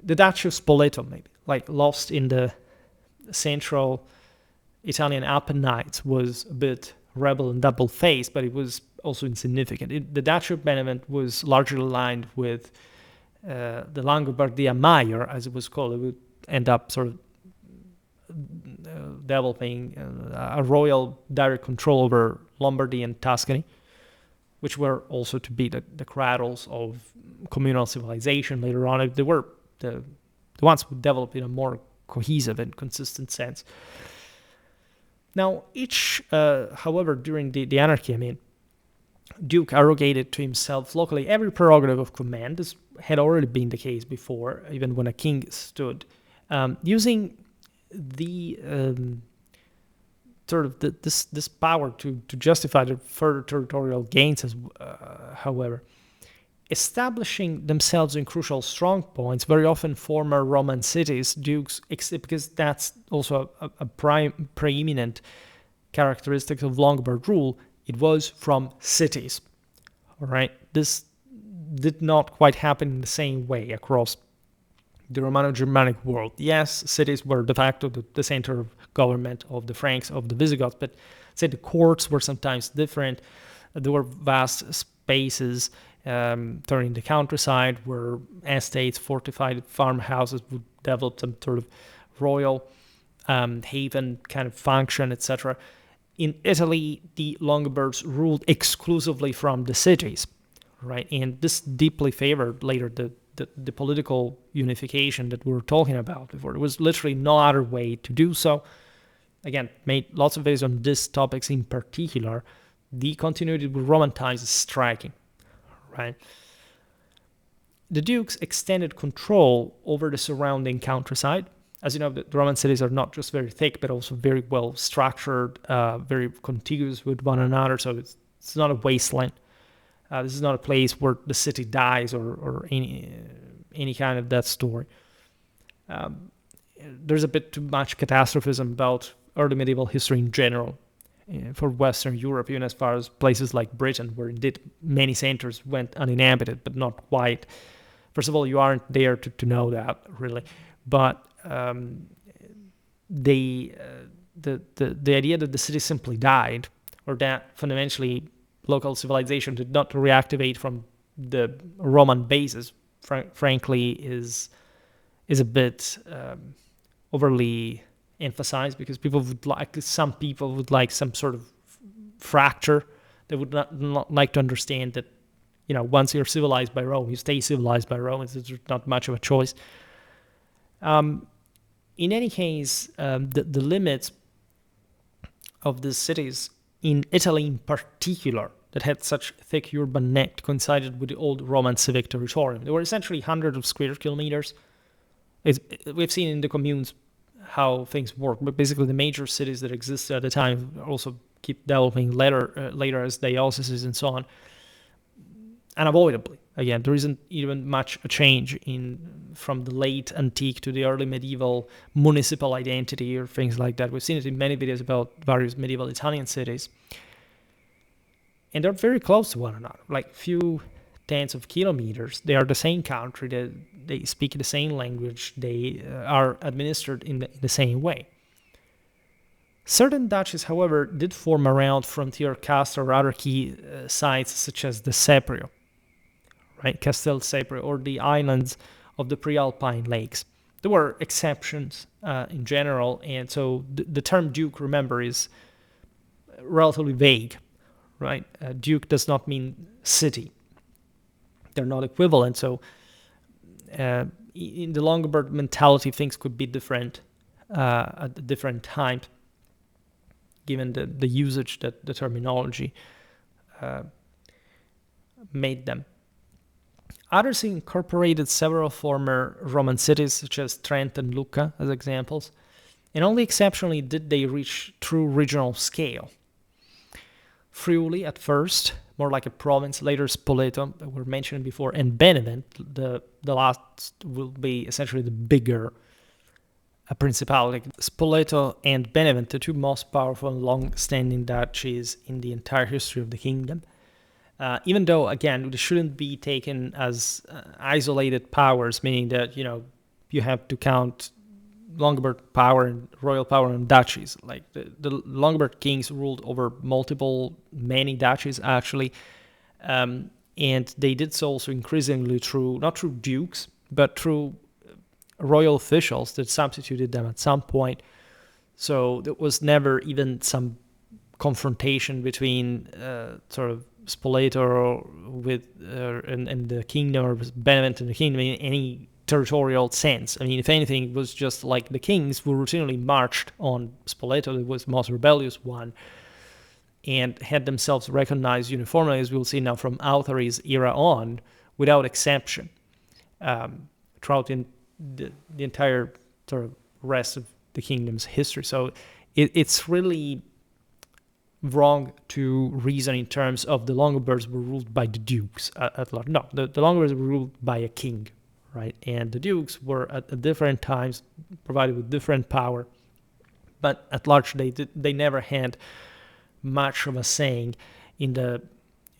The Duchy of Spoleto, maybe, like lost in the central Italian Apennines, was a bit rebel and double-faced, but it was also insignificant. The Duchy of Benevent was largely aligned with the Langobardia Major, as it was called. It would end up sort of developing a royal direct control over Lombardy and Tuscany, which were also to be the cradles of communal civilization later on. They were the ones who developed in a more cohesive and consistent sense. Now, each, however, during the anarchy, Duke arrogated to himself locally every prerogative of command. This had already been the case before, even when a king stood, using the sort of this power to justify their further territorial gains, however, establishing themselves in crucial strong points, very often former Roman cities, dukes, because that's also a preeminent characteristic of Longobard rule. It was from cities. All right, this did not quite happen in the same way across the Romano-Germanic world. Yes, cities were de facto the center of government of the Franks, of the Visigoths, but say the courts were sometimes different. There were vast spaces turning the countryside where estates, fortified farmhouses would develop some sort of royal haven kind of function, etc. In Italy, the Longobards ruled exclusively from the cities, right? And this deeply favored later the political unification that we were talking about before. There was literally no other way to do so. Again, made lots of videos on these topics in particular. The continuity with Roman times is striking, right? The dukes extended control over the surrounding countryside. As you know, the Roman cities are not just very thick, but also very well structured, very contiguous with one another. So it's not a wasteland. This is not a place where the city dies or any kind of that story. There's a bit too much catastrophism about early medieval history in general for Western Europe, even as far as places like Britain, where indeed many centers went uninhabited, but not quite. First of all, you aren't there to know that, really. But the idea that the city simply died, or that fundamentally local civilization did not reactivate from the Roman basis, frankly, is a bit overly emphasized, because some people would like some sort of fracture. They would not like to understand that, once you're civilized by Rome, you stay civilized by Rome. It's not much of a choice. In any case, the limits of the cities in Italy in particular that had such thick urban net coincided with the old Roman civic territorium. They were essentially hundreds of square kilometers. We've seen in the communes how things work, but basically the major cities that existed at the time also keep developing later as dioceses and so on. Unavoidably, again, there isn't even much a change from the late antique to the early medieval municipal identity or things like that. We've seen it in many videos about various medieval Italian cities. And they're very close to one another, like few tens of kilometers. They are the same country, they speak the same language, they are administered in the same way. Certain duchies, however, did form around frontier castle or other key sites, such as the Seprio, right? Castel Seprio, or the islands of the pre-Alpine lakes. There were exceptions in general, and so the term duke, remember, is relatively vague, right? Duke does not mean city. They're not equivalent, so in the Longobard mentality, things could be different at different times. given the usage that the terminology made them. Others incorporated several former Roman cities, such as Trent and Lucca, as examples, and only exceptionally did they reach true regional scale. Friuli, at first, more like a province, later Spoleto, that were mentioned before, and Benevent, the last will be essentially the bigger principality. Spoleto and Benevent, the two most powerful and long-standing duchies in the entire history of the kingdom. Even though, again, they shouldn't be taken as isolated powers, meaning that, you have to count Longobard power and royal power and duchies. Like the Longobard kings ruled over many duchies, actually. And they did so also increasingly not through dukes, but through royal officials that substituted them at some point. So there was never even some confrontation between sort of Spoleto and the kingdom, or Benevent and the kingdom in any territorial sense. I mean, if anything, it was just like the kings who routinely marched on Spoleto, that was the most rebellious one, and had themselves recognized uniformly, as we'll see now from Authority's era on, without exception, throughout the entire sort of rest of the kingdom's history. So it's really wrong to reason in terms of the Longobards were ruled by the dukes at large. No, the Longobards were ruled by a king, right? And the dukes were at different times provided with different power, but at large they never had much of a saying in the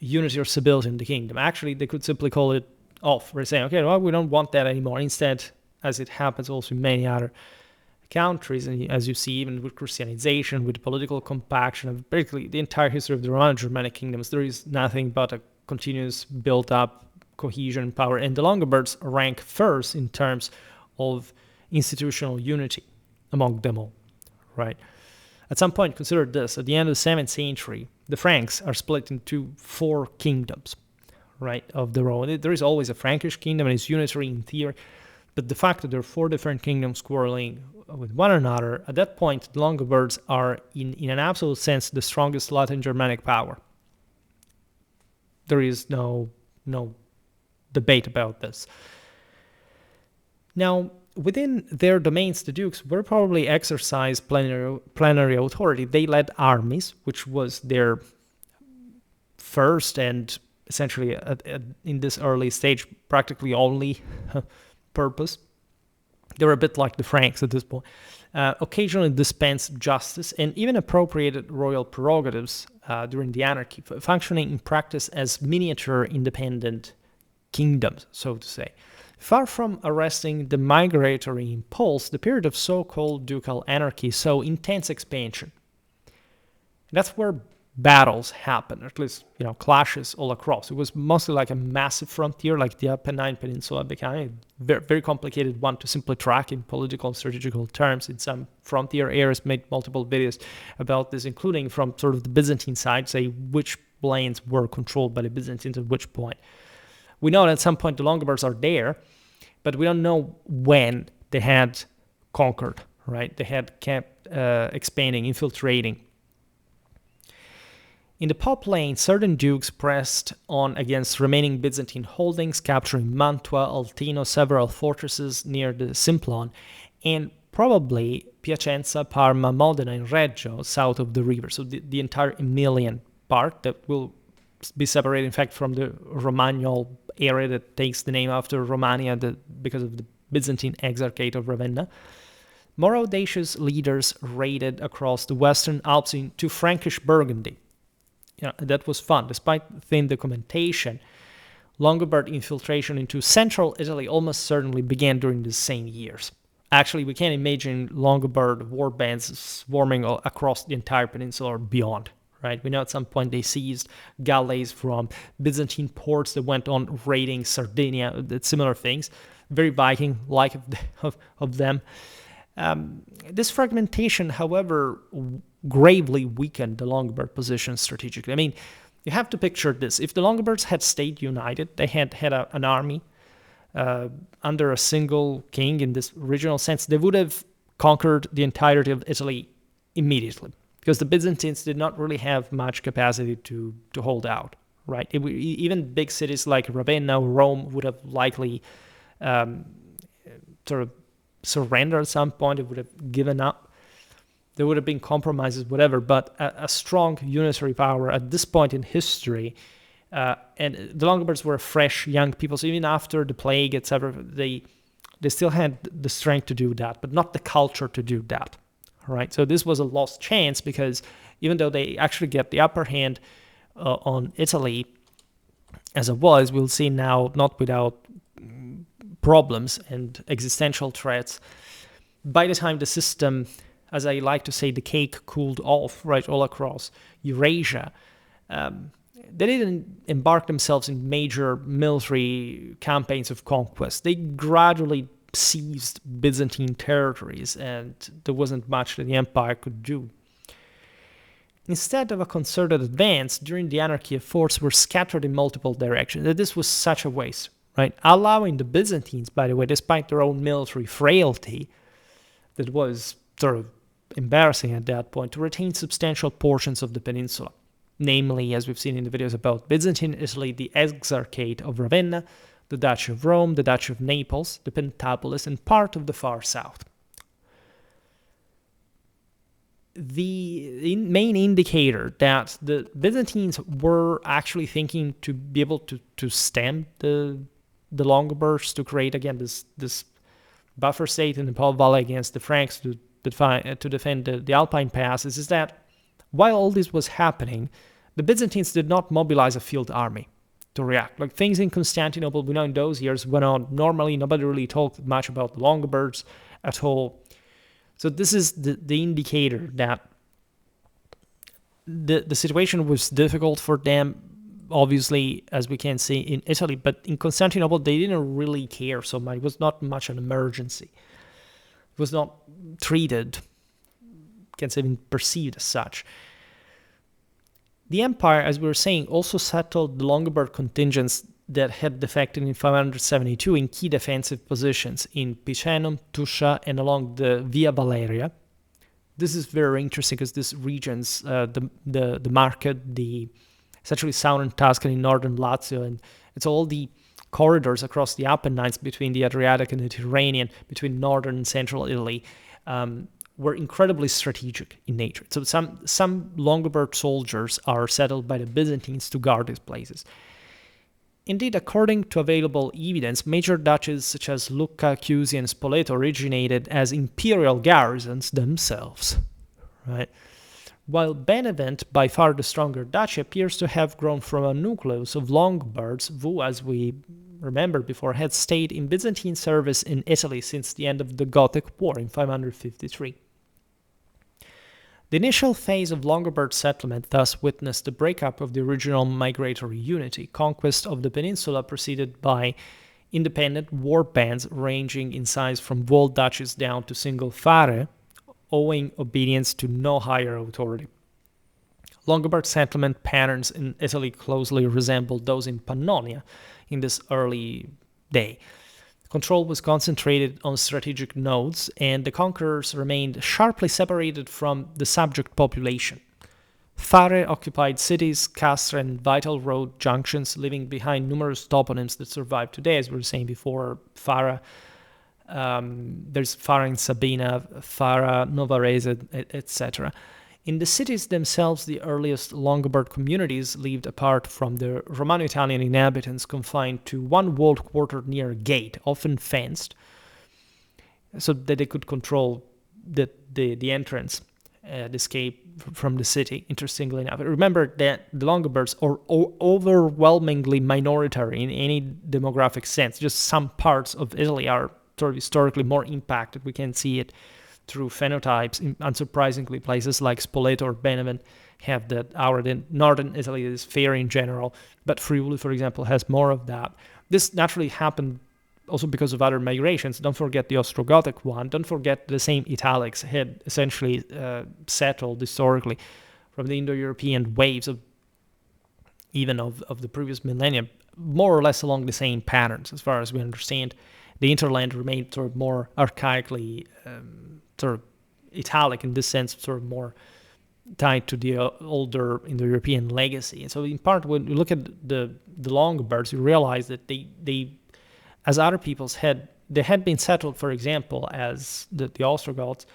unity or stability in the kingdom. Actually, they could simply call it off. We're saying, okay, well, we don't want that anymore. Instead, as it happens also in many other countries, and as you see, even with Christianization, with political compaction, of basically the entire history of the Roman Germanic kingdoms, there is nothing but a continuous built-up cohesion and power. And the Longobards rank first in terms of institutional unity among them all, right? At some point, consider this, at the end of the 7th century, the Franks are split into 4 kingdoms, right, of their own. There is always a Frankish kingdom, and it's unitary in theory, but the fact that there are 4 different kingdoms quarreling with one another, at that point, the Longobards are, in an absolute sense, the strongest Latin Germanic power. There is no debate about this. Now, within their domains, the dukes were probably exercised plenary authority. They led armies, which was their first and essentially in this early stage practically only purpose. They were a bit like the Franks at this point. Occasionally dispensed justice and even appropriated royal prerogatives during the anarchy, functioning in practice as miniature independent kingdoms, so to say. Far from arresting the migratory impulse, the period of so-called ducal anarchy saw intense expansion. That's where battles happened, or at least, clashes all across. It was mostly like a massive frontier, like the Apennine Peninsula became a very, very complicated one to simply track in political and strategical terms. In some frontier areas, made multiple videos about this, including from sort of the Byzantine side, say which planes were controlled by the Byzantines at which point. We know that at some point the Longobards are there, but we don't know when they had conquered, right? They had kept expanding, infiltrating. In the Po Plain, certain dukes pressed on against remaining Byzantine holdings, capturing Mantua, Altino, several fortresses near the Simplon, and probably Piacenza, Parma, Modena, and Reggio, south of the river. So the entire Emilian part that will be separated, in fact, from the Romagnol area that takes the name after Romania because of the Byzantine Exarchate of Ravenna. More audacious leaders raided across the Western Alps into Frankish Burgundy. That was fun. Despite thin documentation, Longobard infiltration into central Italy almost certainly began during the same years. Actually, we can imagine Longobard war bands swarming across the entire peninsula or beyond, right? We know at some point they seized galleys from Byzantine ports that went on raiding Sardinia, similar things. Very Viking-like of them. This fragmentation, however, gravely weakened the Longobard position strategically. I mean, you have to picture this. If the Longobards had stayed united, they had an army under a single king in this regional sense, they would have conquered the entirety of Italy immediately. because the Byzantines did not really have much capacity to hold out, right? Even big cities like Ravenna or Rome would have likely sort of surrendered at some point. It would have given up. There would have been compromises, whatever, but a strong unitary power at this point in history, and the Longobards were fresh young people, so even after the plague, etc., they still had the strength to do that, but not the culture to do that, right? So this was a lost chance, because even though they actually get the upper hand on Italy, as it was, we'll see now, not without problems and existential threats, by the time the system, as I like to say, the cake cooled off, right, all across Eurasia, they didn't embark themselves in major military campaigns of conquest. They gradually seized Byzantine territories, and there wasn't much that the empire could do. Instead of a concerted advance, during the anarchy, efforts were scattered in multiple directions. This was such a waste, right? Allowing the Byzantines, by the way, despite their own military frailty, that was sort of embarrassing at that point, to retain substantial portions of the peninsula. Namely, as we've seen in the videos about Byzantine Italy, the Exarchate of Ravenna, the Duchy of Rome, the Duchy of Naples, the Pentapolis, and part of the far south. The main indicator that the Byzantines were actually thinking to be able to stem the Longobards, to create, again, this buffer state in the Po Valley against the Franks, to defend the Alpine passes, is that while all this was happening, the Byzantines did not mobilize a field army to react. Like, things in Constantinople, we know in those years went on normally. Nobody really talked much about the Longobards at all. So this is the indicator that the situation was difficult for them, obviously, as we can see in Italy, but in Constantinople, they didn't really care so much. It was not much an emergency. It was not treated, can say, even perceived as such. The empire, as we were saying, also settled the Longobard contingents that had defected in 572 in key defensive positions in Picenum, Tuscia, and along the Via Valeria. This is very interesting, because these regions, the market, essentially southern Tuscany, northern Lazio, and it's all the corridors across the Apennines between the Adriatic and the Mediterranean, between northern and central Italy, were incredibly strategic in nature. So some Longobard soldiers are settled by the Byzantines to guard these places. Indeed, according to available evidence, major duchies such as Lucca, Chiusi, and Spoleto originated as imperial garrisons themselves, right? While Benevent, by far the stronger duchy, appears to have grown from a nucleus of Longobards who, as we remember before, had stayed in Byzantine service in Italy since the end of the Gothic War in 553. The initial phase of Longobard settlement thus witnessed the breakup of the original migratory unity. Conquest of the peninsula preceded by independent war bands ranging in size from walled duchies down to single fare, owing obedience to no higher authority. Longobard settlement patterns in Italy closely resembled those in Pannonia in this early day. Control was concentrated on strategic nodes, and the conquerors remained sharply separated from the subject population. Fare occupied cities, castra, and vital road junctions, leaving behind numerous toponyms that survive today, as we were saying before. Fara, there's Fara in Sabina, Fara, Novarese, etc. In the cities themselves, the earliest Longobard communities lived apart from the Romano-Italian inhabitants, confined to one walled quarter near a gate, often fenced, so that they could control the entrance, the escape from the city, interestingly enough. Remember that the Longobards are overwhelmingly minoritary in any demographic sense. Just some parts of Italy are sort of historically more impacted. We can see it through phenotypes. Unsurprisingly, places like Spoleto or Benevent have that. Our northern Italy is fair in general, but Friuli, for example, has more of that. This naturally happened also because of other migrations. Don't forget the Ostrogothic one. Don't forget the same Italics had essentially settled historically from the Indo-European waves of the previous millennium, more or less along the same patterns, as far as we understand. The interland remained sort of more archaically sort of Italic in this sense, sort of more tied to the older Indo-European legacy. And so in part, when you look at the Longobards, you realize that they as other peoples they had been settled, for example, as the Ostrogoths,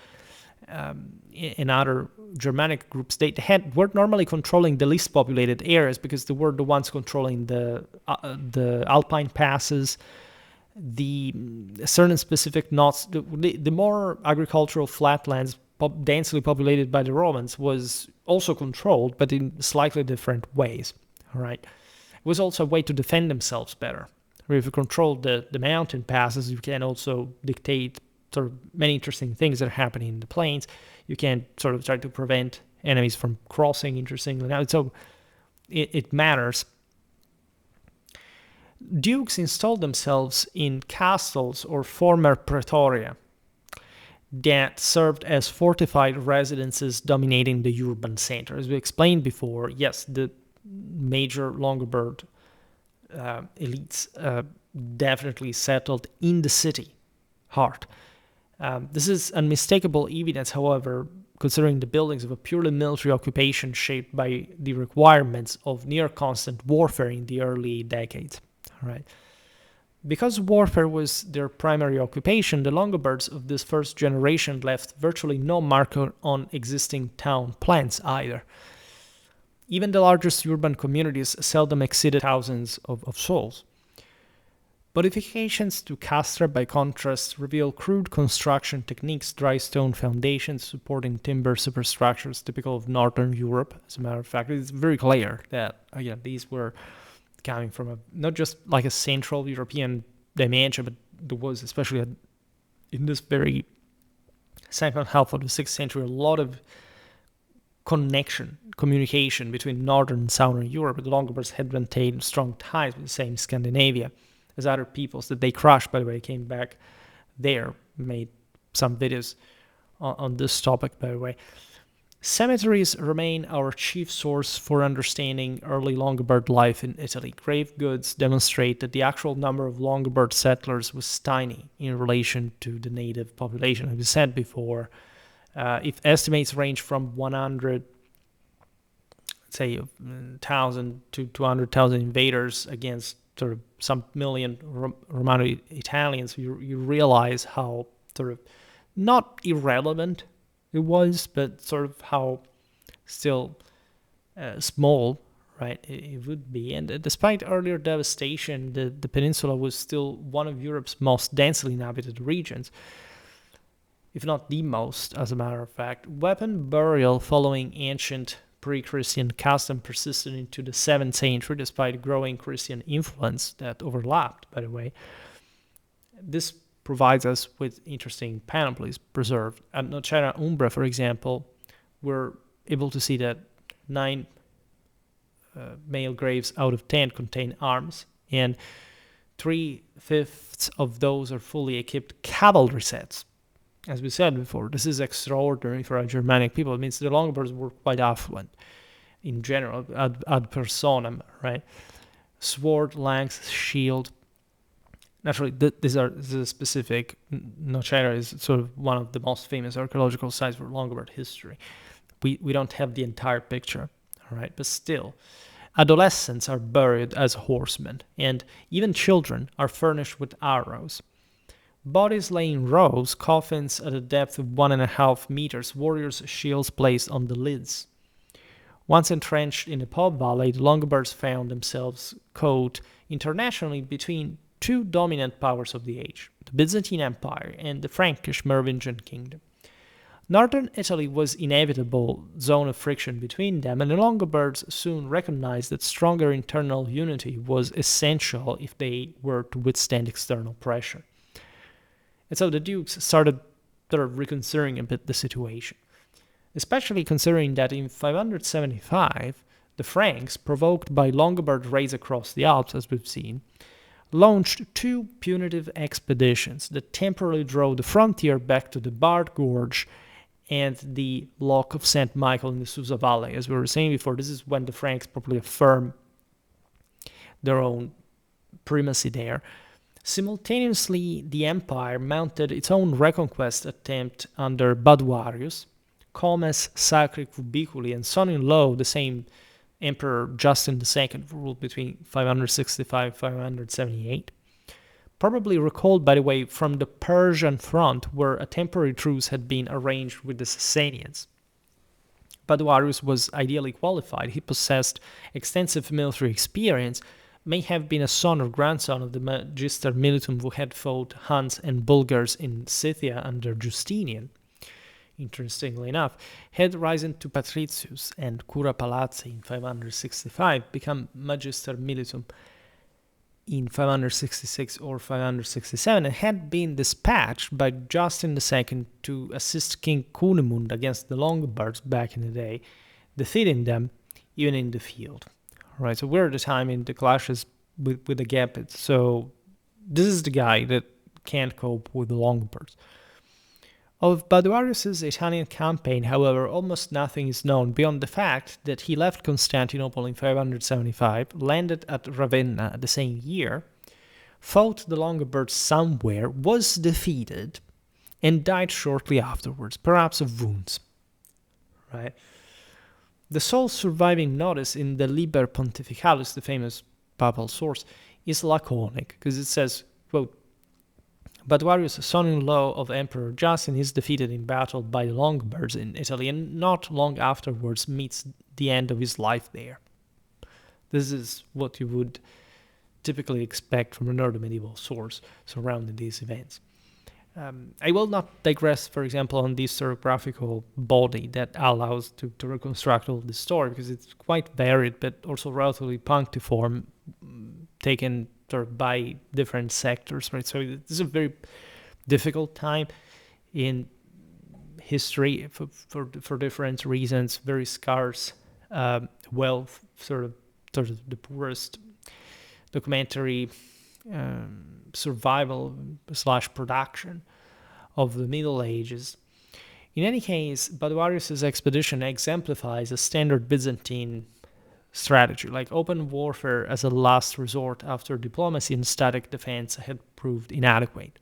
in other Germanic groups, they were normally controlling the least populated areas because they were the ones controlling the Alpine passes, the certain specific knots. The more agricultural flatlands densely populated by the Romans was also controlled, but in slightly different ways. All right, it was also a way to defend themselves better. If you control the mountain passes, you can also dictate sort of many interesting things that are happening in the plains. You can sort of try to prevent enemies from crossing, interestingly. Now, so it matters. Dukes installed themselves in castles or former praetoria that served as fortified residences dominating the urban center. As we explained before, yes, the major Longobard elites definitely settled in the city heart. This is unmistakable evidence, however, considering the buildings of a purely military occupation shaped by the requirements of near constant warfare in the early decades. All right. Because warfare was their primary occupation, the Longobards of this first generation left virtually no marker on existing town plans either. Even the largest urban communities seldom exceeded thousands of souls. Modifications to Castra, by contrast, reveal crude construction techniques, dry stone foundations supporting timber superstructures typical of Northern Europe. As a matter of fact, it's very clear that, again, these were coming from not just like a Central European dimension, but there was, especially in this very second half of the 6th century, a lot of communication between Northern and Southern Europe. The Longobards had maintained strong ties with the same Scandinavia as other peoples that they crushed, by the way, came back there, made some videos on this topic, by the way. Cemeteries remain our chief source for understanding early Longobard life in Italy. Grave goods demonstrate that the actual number of Longobard settlers was tiny in relation to the native population. As we said before, if estimates range from 100, say, 1,000 to 200,000 invaders against sort of some million Romano Italians, you realize how sort of not irrelevant it was, but sort of how still small, right, it would be. And despite earlier devastation, the peninsula was still one of Europe's most densely inhabited regions, if not the most, as a matter of fact. Weapon burial following ancient pre-Christian custom persisted into the 7th century, despite growing Christian influence that overlapped, by the way. This provides us with interesting panoplies preserved. At Nocera Umbra, for example, we're able to see that 9 male graves out of 10 contain arms, and 3/5 of those are fully equipped cavalry sets. As we said before, this is extraordinary for a Germanic people. It means the Longobards were quite affluent in general, ad personam, right? Sword, lance, shield. Naturally, this is specific. Nocera is sort of one of the most famous archaeological sites for Longobard history. We don't have the entire picture, all right? But still, adolescents are buried as horsemen, and even children are furnished with arrows. Bodies lay in rows, coffins at a depth of 1.5 meters, warriors' shields placed on the lids. Once entrenched in the Po Valley, the Longobards found themselves caught internationally between 2 dominant powers of the age, the Byzantine Empire and the Frankish Merovingian kingdom. Northern Italy was an inevitable zone of friction between them, and the Longobards soon recognized that stronger internal unity was essential if they were to withstand external pressure. And so the dukes started sort of reconsidering a bit the situation, especially considering that in 575, the Franks, provoked by Longobard raids across the Alps, as we've seen, launched 2 punitive expeditions that temporarily drove the frontier back to the Bard Gorge and the Loch of St. Michael in the Susa Valley. As we were saying before, this is when the Franks properly affirm their own primacy there. Simultaneously, the empire mounted its own reconquest attempt under Baduarius, comes sacri cubiculi, and son-in-law, the same Emperor Justin II, ruled between 565 and 578. Probably recalled, by the way, from the Persian front, where a temporary truce had been arranged with the Sasanians. Baduarius was ideally qualified. He possessed extensive military experience, may have been a son or grandson of the Magister Militum who had fought Huns and Bulgars in Scythia under Justinian. Interestingly enough, had risen to patricius and cura palati in 565, become Magister Militum in 566 or 567, and had been dispatched by Justin II to assist King Cunimund against the Longobards back in the day, defeating them even in the field. Right, so we're at the time in the clashes with the Gepids, so this is the guy that can't cope with the Longobards. Of Baduarius' Italian campaign, however, almost nothing is known beyond the fact that he left Constantinople in 575, landed at Ravenna the same year, fought the Longobards somewhere, was defeated, and died shortly afterwards, perhaps of wounds. Right? The sole surviving notice in the Liber Pontificalis, the famous papal source, is laconic, because it says, quote, Baduarius, son-in-law of Emperor Justin, is defeated in battle by the Longobards in Italy, and not long afterwards meets the end of his life there. This is what you would typically expect from an early medieval source surrounding these events. I will not digress, for example, on the historiographical body that allows to reconstruct all this story, because it's quite varied, but also relatively punctiform, taken sort of by different sectors, right? So this is a very difficult time in history for different reasons. Very scarce wealth, sort of the poorest documentary survival / production of the Middle Ages. In any case, Baduarius' expedition exemplifies a standard Byzantine strategy, like open warfare as a last resort after diplomacy and static defense had proved inadequate.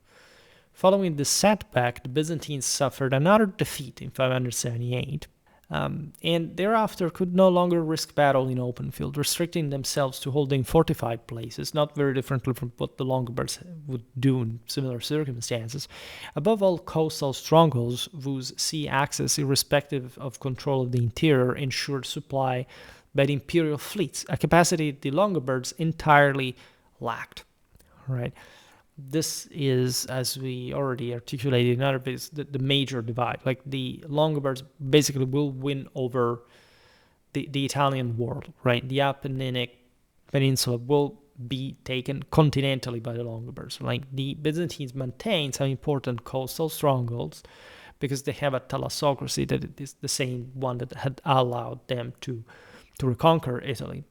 Following this setback, the Byzantines suffered another defeat in 578, and thereafter could no longer risk battle in open field, restricting themselves to holding fortified places, not very differently from what the Longobards would do in similar circumstances. Above all, coastal strongholds whose sea access, irrespective of control of the interior, ensured supply by the imperial fleets, a capacity the Longobards entirely lacked. Right? This is, as we already articulated in other videos, the major divide. Like the Longobards basically will win over the Italian world, right? The Apenninic Peninsula will be taken continentally by the Longobards. Like the Byzantines maintain some important coastal strongholds because they have a thalassocracy that is the same one that had allowed them to reconquer Italy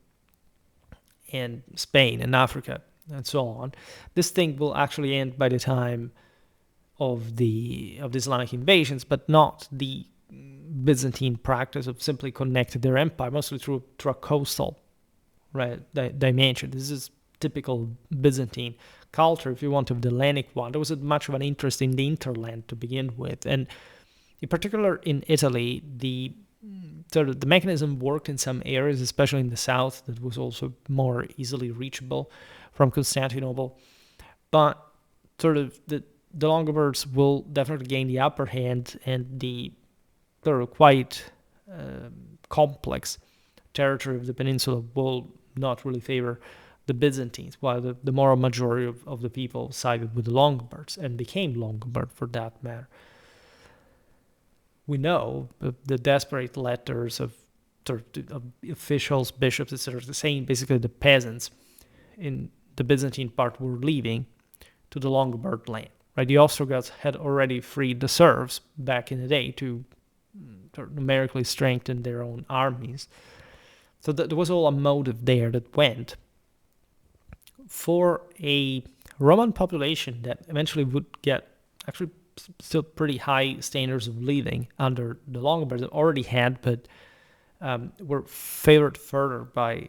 and Spain and Africa and so on. This thing will actually end by the time of the Islamic invasions, but not the Byzantine practice of simply connecting their empire, mostly through a coastal dimension. This is typical Byzantine culture, if you want, of the Hellenic one. There wasn't much of an interest in the interland to begin with, and in particular in Italy, the mechanism worked in some areas, especially in the south, that was also more easily reachable from Constantinople. But the Longobards will definitely gain the upper hand, and the quite complex territory of the peninsula will not really favor the Byzantines, while the moral majority of the people sided with the Longobards and became Longobard for that matter. We know the desperate letters of officials, bishops, etc., saying basically the peasants in the Byzantine part were leaving to the Longobard land. Right, the Ostrogoths had already freed the serfs back in the day to numerically strengthen their own armies. So there was all a motive there that went for a Roman population that eventually would get actually still pretty high standards of living under the Longobards that already had, but were favored further by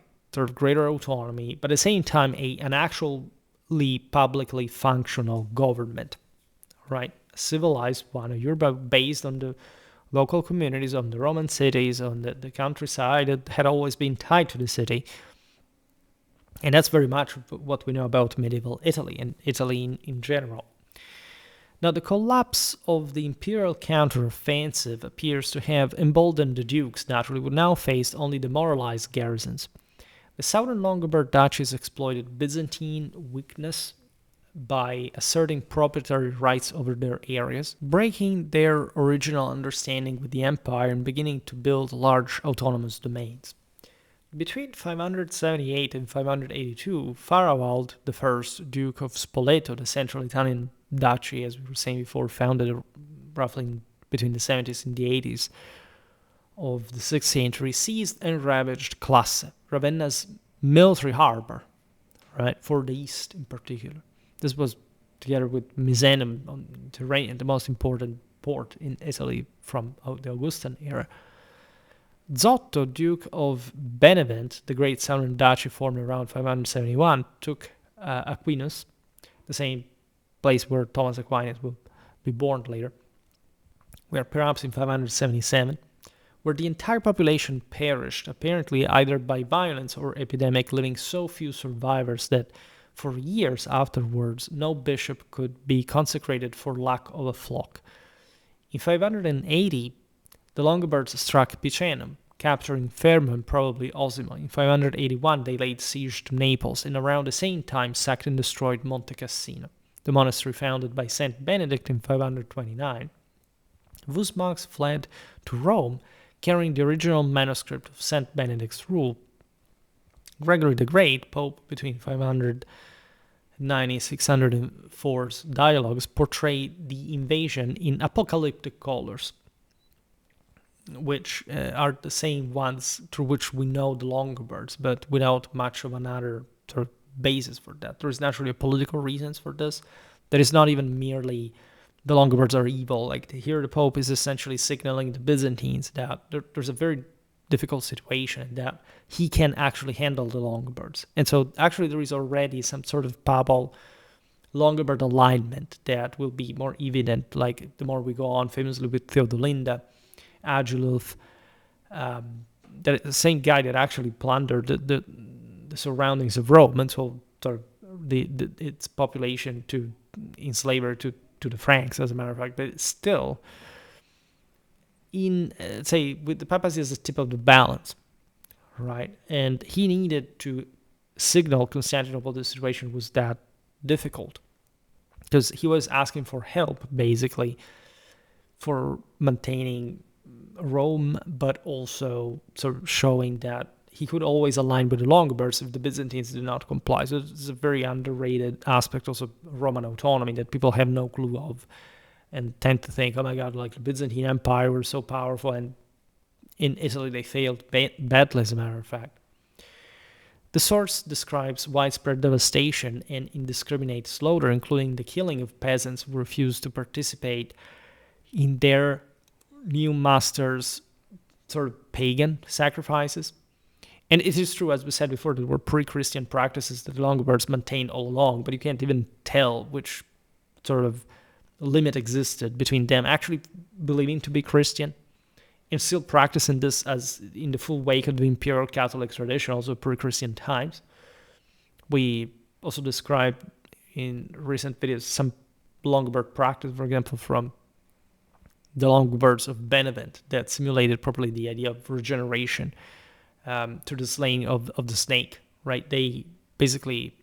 greater autonomy, but at the same time an actually publicly functional government, right? A civilized one, a Europe based on local communities on the Roman cities, on the countryside that had always been tied to the city. And that's very much what we know about medieval Italy and Italy in general. Now, the collapse of the imperial counteroffensive appears to have emboldened the dukes, naturally, who now faced only demoralized garrisons. The southern Longobard duchies exploited Byzantine weakness by asserting proprietary rights over their areas, breaking their original understanding with the empire and beginning to build large autonomous domains. Between 578 and 582, Farawald I, Duke of Spoleto, the central Italian duchy, as we were saying before, founded roughly between the 70s and the 80s of the 6th century, seized and ravaged Classe, Ravenna's military harbor, right, for the east in particular. This was together with Misenum on Tyrrhenian, the most important port in Italy from the Augustan era. Zotto, Duke of Benevent, the great southern duchy formed around 571, took Aquinas, the same place where Thomas Aquinas will be born later. We are perhaps in 577, where the entire population perished, apparently either by violence or epidemic, leaving so few survivors that for years afterwards no bishop could be consecrated for lack of a flock. In 580, the Longobards struck Picenum, capturing Fermo and probably Osimo. In 581, they laid siege to Naples, and around the same time sacked and destroyed Monte Cassino, the monastery founded by Saint Benedict in 529. Those monks fled to Rome, carrying the original manuscript of Saint Benedict's rule. Gregory the Great, Pope between 590-604's dialogues, portrayed the invasion in apocalyptic colors, which are the same ones through which we know the Longobards, but without much of another sort of basis for that. There is naturally political reasons for this. There is not even merely the Longobards are evil. Like here, the Pope is essentially signaling the Byzantines that there's a very difficult situation that he can actually handle the Longobards. And so actually there is already some sort of papal Longobard alignment that will be more evident like the more we go on, famously with Theodolinda, Agilulf, the same guy that actually plundered the surroundings of Rome and sold its population to enslave her to the Franks, as a matter of fact. But still, say, with the papacy as the tip of the balance, right? And he needed to signal Constantinople the situation was that difficult because he was asking for help, basically, for maintaining Rome, but also sort of showing that he could always align with the Longobards if the Byzantines did not comply. So it's a very underrated aspect also of Roman autonomy that people have no clue of and tend to think, oh my God, like the Byzantine Empire was so powerful, and in Italy they failed badly, as a matter of fact. The source describes widespread devastation and indiscriminate slaughter, including the killing of peasants who refused to participate in their new masters' sort of pagan sacrifices. And it is true, as we said before, there were pre-Christian practices that the Longobards maintained all along, but you can't even tell which sort of limit existed between them actually believing to be Christian and still practicing this as in the full wake of the imperial Catholic tradition, also pre-Christian times. We also described in recent videos some Longobard practice, for example, from the Longobards of Benevent that simulated properly the idea of regeneration through the slaying of the snake, right? They basically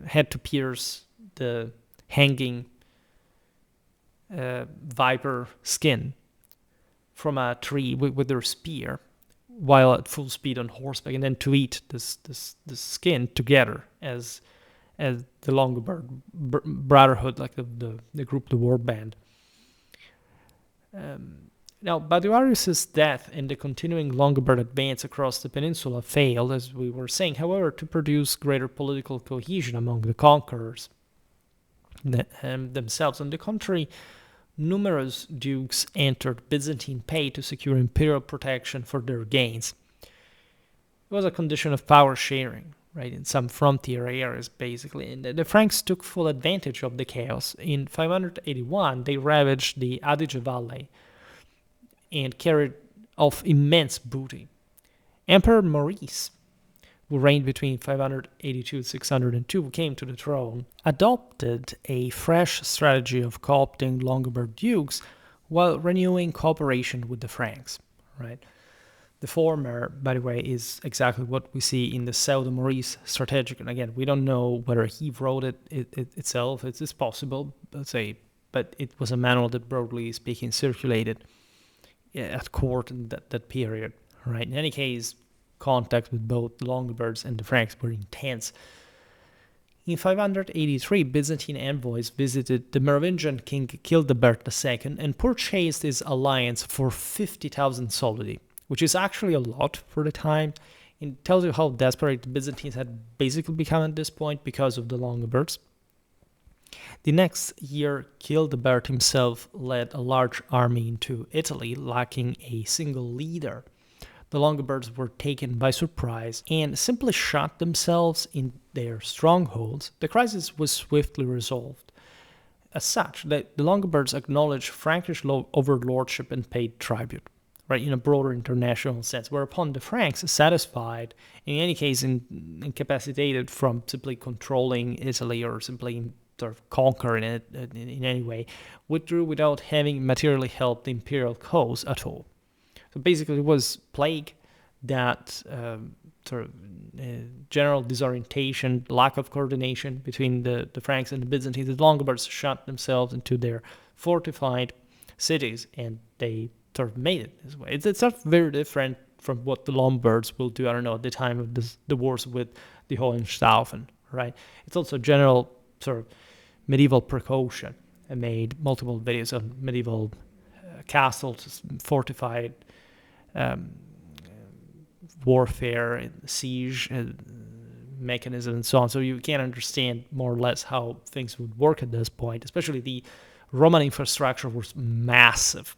had to pierce the hanging viper skin from a tree with their spear while at full speed on horseback, and then to eat this skin together as the Longobard Brotherhood, like the group, the war band. Now, Baduarius' death and the continuing Longobard advance across the peninsula failed, as we were saying, however, to produce greater political cohesion among the conquerors themselves. On the contrary, numerous dukes entered Byzantine pay to secure imperial protection for their gains. It was a condition of power sharing, right, in some frontier areas, basically. And the Franks took full advantage of the chaos. In 581, they ravaged the Adige Valley, and carried off immense booty. Emperor Maurice, who reigned between 582 and 602, came to the throne, adopted a fresh strategy of co-opting Longobard dukes while renewing cooperation with the Franks. Right? The former, by the way, is exactly what we see in the Pseudo-Maurice strategic. And again, we don't know whether he wrote it itself. It's possible, let's say, but it was a manual that, broadly speaking, circulated at court in that period. Right? In any case, contact with both the Longobards and the Franks were intense. In 583, Byzantine envoys visited the Merovingian king Childebert II and purchased his alliance for 50,000 solidi, which is actually a lot for the time. It tells you how desperate the Byzantines had basically become at this point because of the Longobards. The next year, Childebert himself led a large army into Italy, lacking a single leader. The Longobards were taken by surprise and simply shut themselves in their strongholds. The crisis was swiftly resolved. As such, the Longobards acknowledged Frankish overlordship and paid tribute, right, in a broader international sense, whereupon the Franks, satisfied, in any case incapacitated from simply controlling Italy or simply sort of conquering it in any way, withdrew without having materially helped the imperial cause at all. So basically, it was plague, that general disorientation, lack of coordination between the Franks and the Byzantines. The Longobards shut themselves into their fortified cities, and they sort of made it this way. It's not very different from what the Lombards will do, I don't know, at the time of the wars with the Hohenstaufen, right? It's also general sort of medieval precaution. I made multiple videos on medieval castles, fortified warfare, siege mechanism, and so on. So you can understand more or less how things would work at this point. Especially the Roman infrastructure was massive.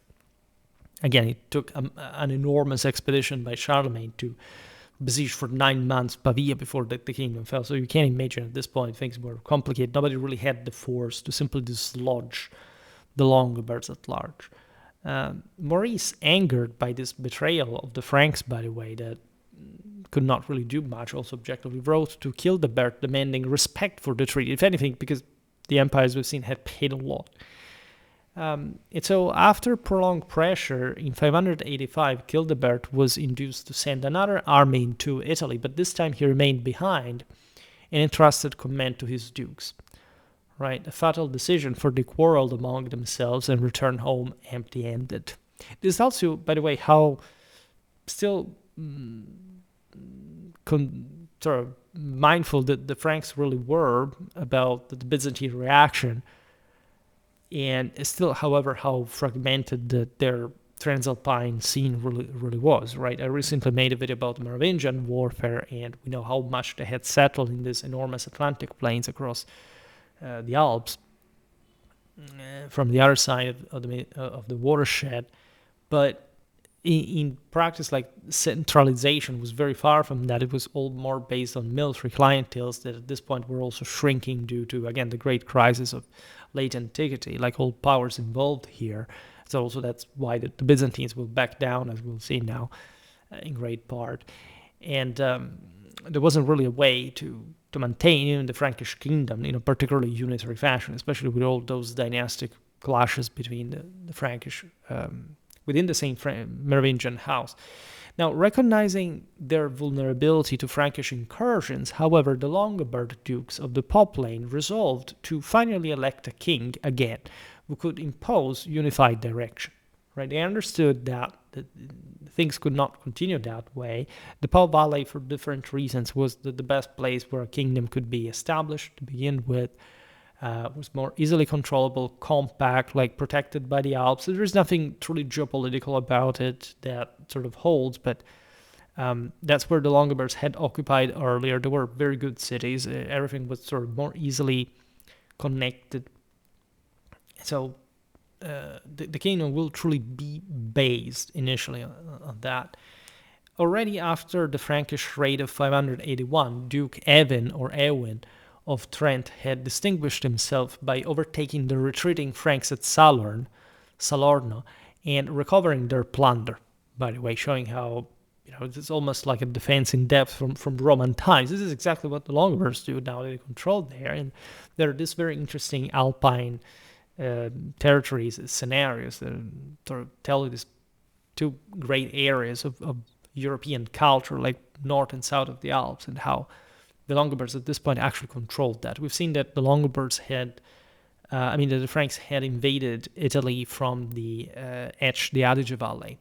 Again, it took an enormous expedition by Charlemagne to besiege for 9 months Pavia before the kingdom fell. So you can imagine at this point things were complicated. Nobody really had the force to simply dislodge the Longobards at large. Maurice, angered by this betrayal of the Franks, by the way, that could not really do much, also objectively wrote to Childebert demanding respect for the treaty, if anything, because the empires we've seen had paid a lot. And so after prolonged pressure, in 585, Childebert was induced to send another army into Italy, but this time he remained behind and entrusted command to his dukes. Right, a fatal decision, for they quarreled among themselves and returned home empty-handed. This tells you, by the way, how still sort of mindful that the Franks really were about the Byzantine reaction, and still, however, how fragmented their Transalpine scene really was. Right, I recently made a video about Merovingian warfare, and we know how much they had settled in these enormous Atlantic plains across the Alps from the other side of the watershed, but in practice, like, centralization was very far from that. It was all more based on military clienteles that at this point were also shrinking due to, again, the great crisis of late antiquity, like all powers involved here. So also that's why the Byzantines will back down, as we'll see now, in great part. And there wasn't really a way to maintain even the Frankish kingdom in a particularly unitary fashion, especially with all those dynastic clashes between the Frankish, within the same Merovingian house. Now, recognizing their vulnerability to Frankish incursions, however, the Longobard dukes of the Poplane resolved to finally elect a king again who could impose unified direction. Right? They understood that things could not continue that way. The Po Valley, for different reasons, was the best place where a kingdom could be established to begin with. Was more easily controllable, compact, like protected by the Alps. So there's nothing truly geopolitical about it that sort of holds, but that's where the Longobards had occupied earlier. There were very good cities. Everything was sort of more easily connected. So the kingdom will truly be based initially on that. Already after the Frankish raid of 581, Duke Ewin of Trent had distinguished himself by overtaking the retreating Franks at Salorno and recovering their plunder, by the way, showing how it's almost like a defense in depth from Roman times. This is exactly what the Longobards do now that they control there. And there are these very interesting Alpine territories, scenarios that sort of tell you these two great areas of European culture, like north and south of the Alps, and how the Longobards at this point actually controlled that. We've seen that the Longobards had, that the Franks had invaded Italy from the Adige Valley.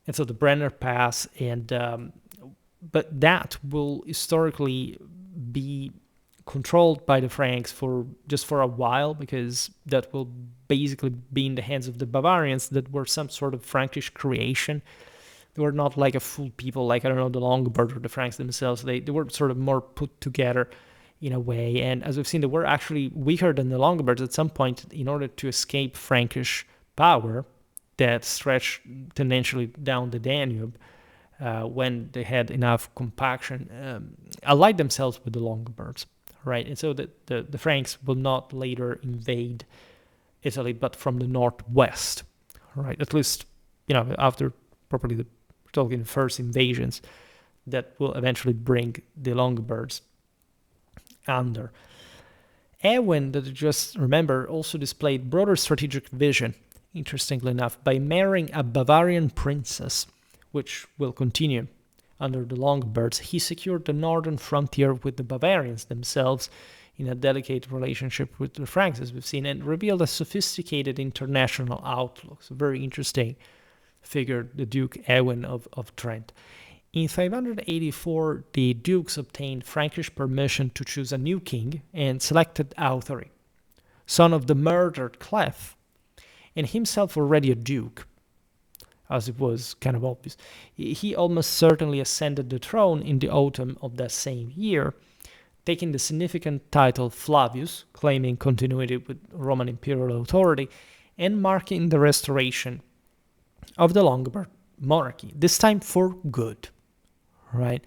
And so the Brenner Pass, but that will historically be controlled by the Franks for a while, because that will basically be in the hands of the Bavarians, that were some sort of Frankish creation. They were not like a full people, like, the Longobards or the Franks themselves. They were sort of more put together in a way. And as we've seen, they were actually weaker than the Longobards at some point in order to escape Frankish power that stretched tendentially down the Danube. When they had enough compaction, allied themselves with the Longobards, right? And so the Franks will not later invade Italy, but from the northwest, right? At least, after probably the talking first invasions that will eventually bring the Longobards under. Alboin, that I just remember, also displayed broader strategic vision, interestingly enough, by marrying a Bavarian princess, which will continue under the Longobards. He secured the northern frontier with the Bavarians themselves in a delicate relationship with the Franks, as we've seen, and revealed a sophisticated international outlook. So very interesting figure, the Duke Alboin of Trent. In 584, the dukes obtained Frankish permission to choose a new king and selected Authary, son of the murdered Clef, and himself already a duke, as it was kind of obvious. He almost certainly ascended the throne in the autumn of that same year, taking the significant title Flavius, claiming continuity with Roman imperial authority, and marking the restoration of the Longobard monarchy, this time for good, right?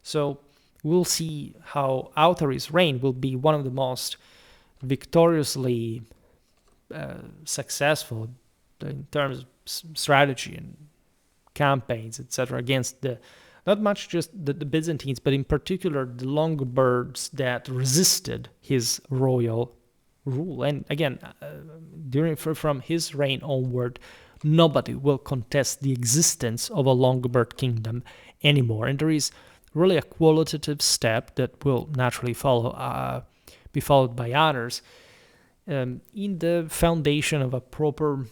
So we'll see how Authary's reign will be one of the most victoriously successful in terms of strategy and campaigns, etc., against not much just the Byzantines, but in particular the Longobards that resisted his royal rule. And again, from his reign onward, nobody will contest the existence of a Longobard kingdom anymore. And there is really a qualitative step that will naturally be followed by others in the foundation of a proper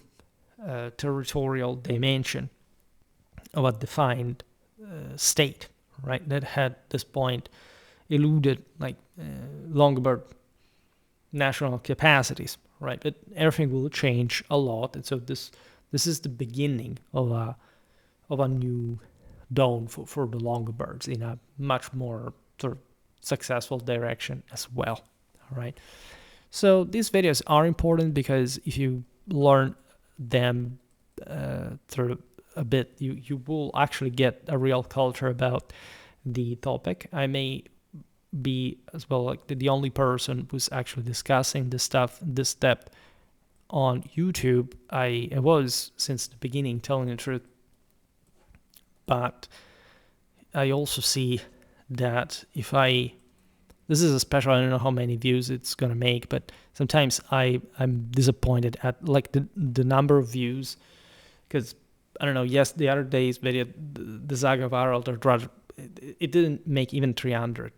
territorial dimension of a defined state, right? That had at this point eluded Longobard national capacities, right? But everything will change a lot, and so this is the beginning of a new dawn for the Longobards in a much more sort of successful direction as well, right? So these videos are important because if you learn them through a bit, you will actually get a real culture about the topic. I may be as well like the only person who's actually discussing this depth on YouTube. I was since the beginning, telling the truth, but I also see that this is a special, I don't know how many views it's gonna make, but sometimes I'm disappointed at like the number of views, because I don't know, yes, the other day's video, the Saga of Harald, it didn't make even 300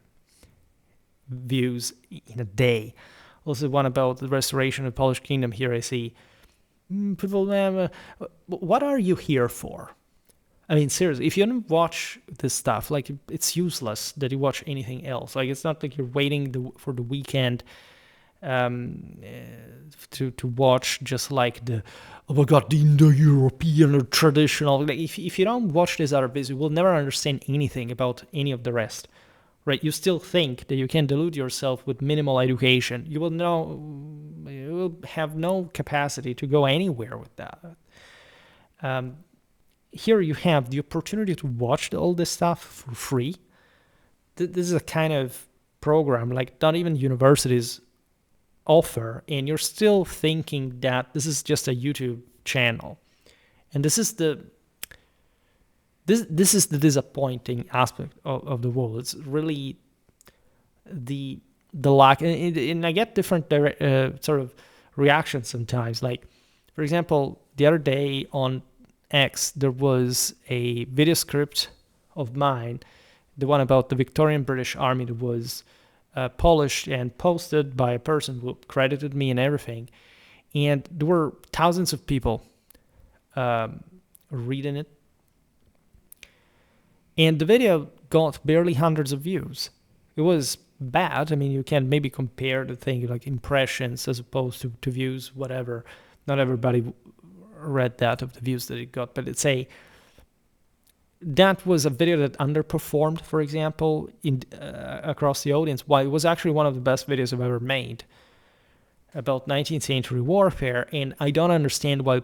views in a day. Also one about the restoration of the Polish kingdom. Here I see people, what are you here for? I mean, seriously, if you don't watch this stuff, like, it's useless that you watch anything else. Like, it's not like you're waiting for the weekend to watch just like oh my god, the Indo-European or traditional. Like, if you don't watch these other videos, you will never understand anything about any of the rest, right? You still think that you can delude yourself with minimal education. You will have no capacity to go anywhere with that. Here you have the opportunity to watch all this stuff for free. This is a kind of program, like, not even universities offer, and you're still thinking that this is just a YouTube channel. And this is the disappointing aspect of the world. It's really the lack, and I get different sort of reactions sometimes. Like, for example, the other day on X, there was a video script of mine, the one about the Victorian British Army, that was polished and posted by a person who credited me and everything. And there were thousands of people reading it. And the video got barely hundreds of views. It was bad. I mean, you can maybe compare the thing like impressions as opposed to views, whatever. Not everybody read that of the views that it got, but that was a video that underperformed, for example, across the audience, while it was actually one of the best videos I've ever made about 19th century warfare. And I don't understand why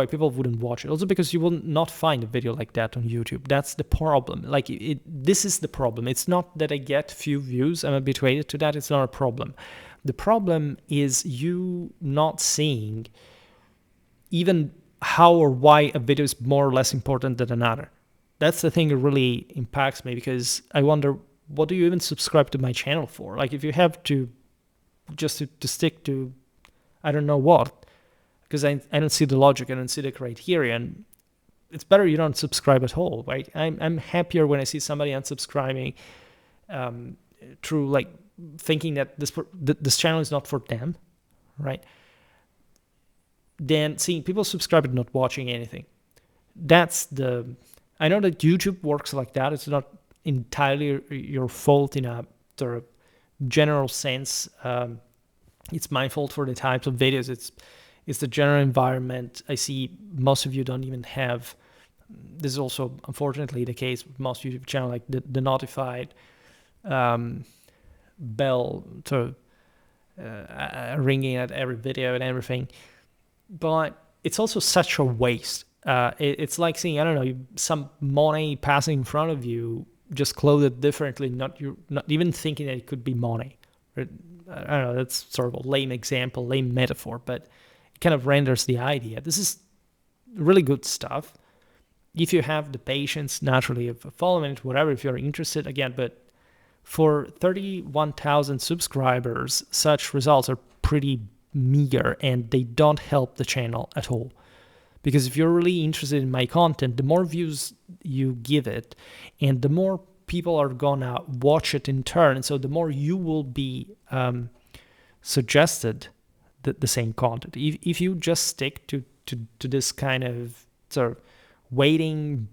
people wouldn't watch it. Also because you will not find a video like that on YouTube. That's the problem. Like, this is the problem. It's not that I get few views. I'm habituated to that. It's not a problem. The problem is you not seeing even how or why a video is more or less important than another. That's the thing that really impacts me, because I wonder, what do you even subscribe to my channel for? Like, if you have to just to stick to I don't know what, because I don't see the logic, I don't see the criteria, and it's better you don't subscribe at all, right? I'm happier when I see somebody unsubscribing through like thinking that this channel is not for them, right? Than seeing people subscribe and not watching anything. I know that YouTube works like that. It's not entirely your fault in a sort of general sense. It's my fault for the types of videos. It's the general environment. I see most of you don't even have, this is also unfortunately the case with most YouTube channels, like the notified bell to ringing at every video and everything. But it's also such a waste. It's like seeing, I don't know, some money passing in front of you, just clothed differently, not even thinking that it could be money. I don't know, that's sort of a lame example, lame metaphor, but it kind of renders the idea. This is really good stuff. If you have the patience, naturally, of following it, whatever, if you're interested, again, but for 31,000 subscribers, such results are pretty meager, and they don't help the channel at all. Because if you're really interested in my content, the more views you give it, and the more people are gonna watch it in turn, and so the more you will be suggested the same content. If you just stick to this kind of sort of waiting,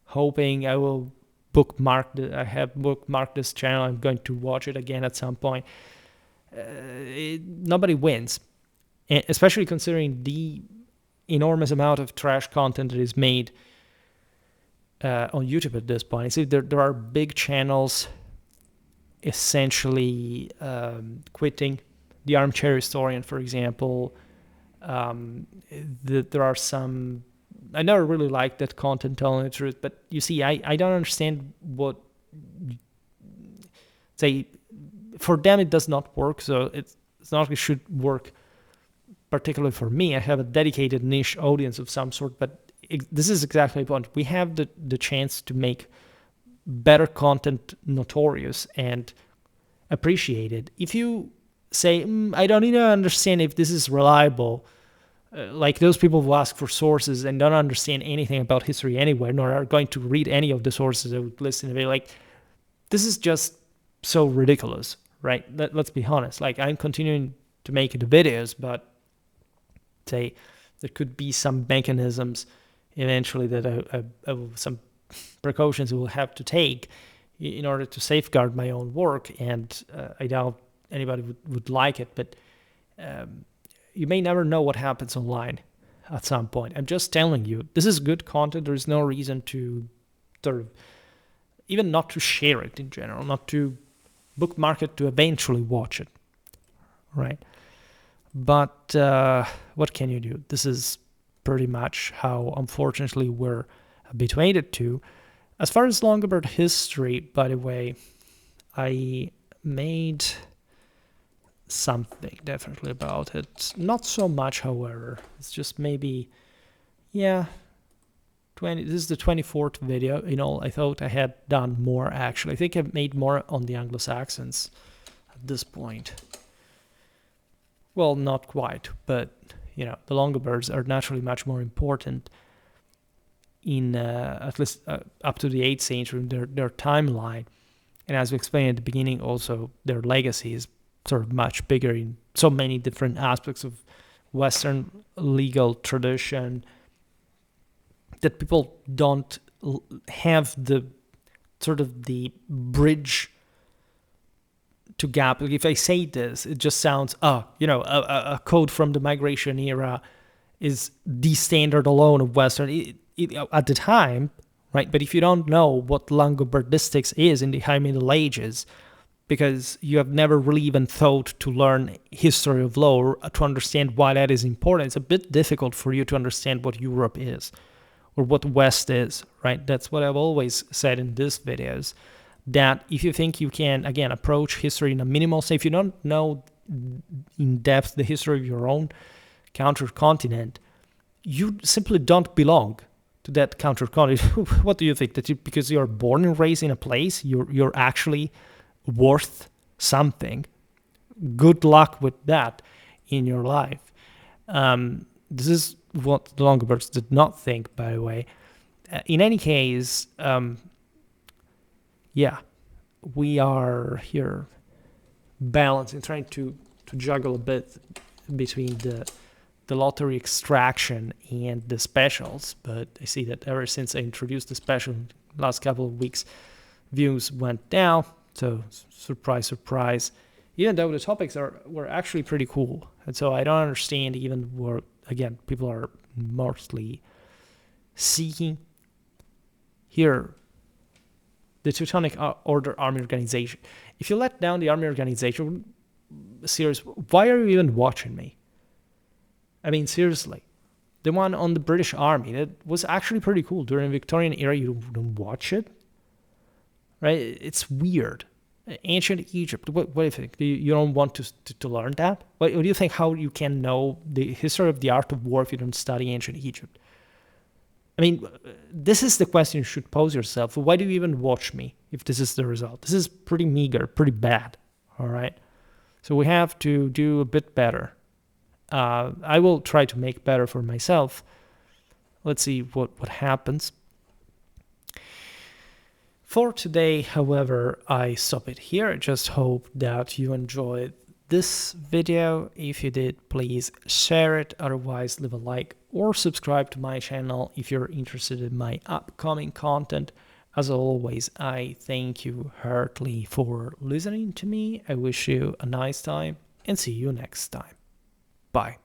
hoping I will I have bookmarked this channel, I'm going to watch it again at some point, nobody wins, especially considering the enormous amount of trash content that is made on YouTube at this point. See, there are big channels essentially quitting. The Armchair Historian, for example. There are some, I never really liked that content, telling the truth, but you see, I don't understand what, say, for them it does not work, so it's not like it should work particularly for me. I have a dedicated niche audience of some sort, but this is exactly the point. We have the chance to make better content notorious and appreciated. If you say, I don't even understand if this is reliable, like those people who ask for sources and don't understand anything about history anywhere, nor are going to read any of the sources that would listen to me, like, this is just so ridiculous, right? Let's be honest. Like, I'm continuing to make the videos, but say there could be some mechanisms eventually that some precautions we will have to take in order to safeguard my own work, and I doubt anybody would like it, but you may never know what happens online at some point. I'm just telling you, this is good content. There is no reason to sort of, even not to share it in general, not to bookmark it, to eventually watch it, right? But what can you do? This is pretty much how, unfortunately, we're habituated to. As far as Longobard history, by the way, I made something definitely about it. Not so much, however. It's just maybe, yeah, 20. This is the 24th video. You know, I thought I had done more actually. I think I've made more on the Anglo-Saxons at this point. Well, not quite, but you know, the Longobards are naturally much more important in at least up to the 8th century, their timeline. And as we explained at the beginning, also their legacy is sort of much bigger in so many different aspects of Western legal tradition that people don't have the sort of the bridge to gap. If I say this, it just sounds, a code from the migration era is the standard alone of Western at the time, right? But if you don't know what Longobardistics is in the High Middle Ages, because you have never really even thought to learn history of law or to understand why that is important, it's a bit difficult for you to understand what Europe is or what West is, right? That's what I've always said in these videos, that if you think you can, again, approach history in a minimal sense, if you don't know in depth the history of your own counter-continent, you simply don't belong to that counter-continent. What do you think? That because you're born and raised in a place, you're actually worth something? Good luck with that in your life. This is what the Longobards did not think, by the way. In any case, we are here balancing, trying to juggle a bit between the lottery extraction and the specials, but I see that ever since I introduced the special last couple of weeks, views went down, so surprise, surprise, even though the topics were actually pretty cool. And so I don't understand even where, again, people are mostly seeking here the Teutonic Order Army Organization. If you let down the Army Organization series, why are you even watching me? I mean, seriously. The one on the British Army, that was actually pretty cool. During the Victorian era, you don't watch it? Right? It's weird. Ancient Egypt, what do you think? You don't want to learn that? What do you think, how you can know the history of the art of war if you don't study ancient Egypt? I mean, this is the question you should pose yourself. Why do you even watch me if this is the result? This is pretty meager, pretty bad, all right? So we have to do a bit better. I will try to make better for myself. Let's see what happens. For today, however, I stop it here. I just hope that you enjoyed this video. If you did, please share it. Otherwise, leave a like or subscribe to my channel if you're interested in my upcoming content. As always, I thank you heartily for listening to me. I wish you a nice time and see you next time. Bye.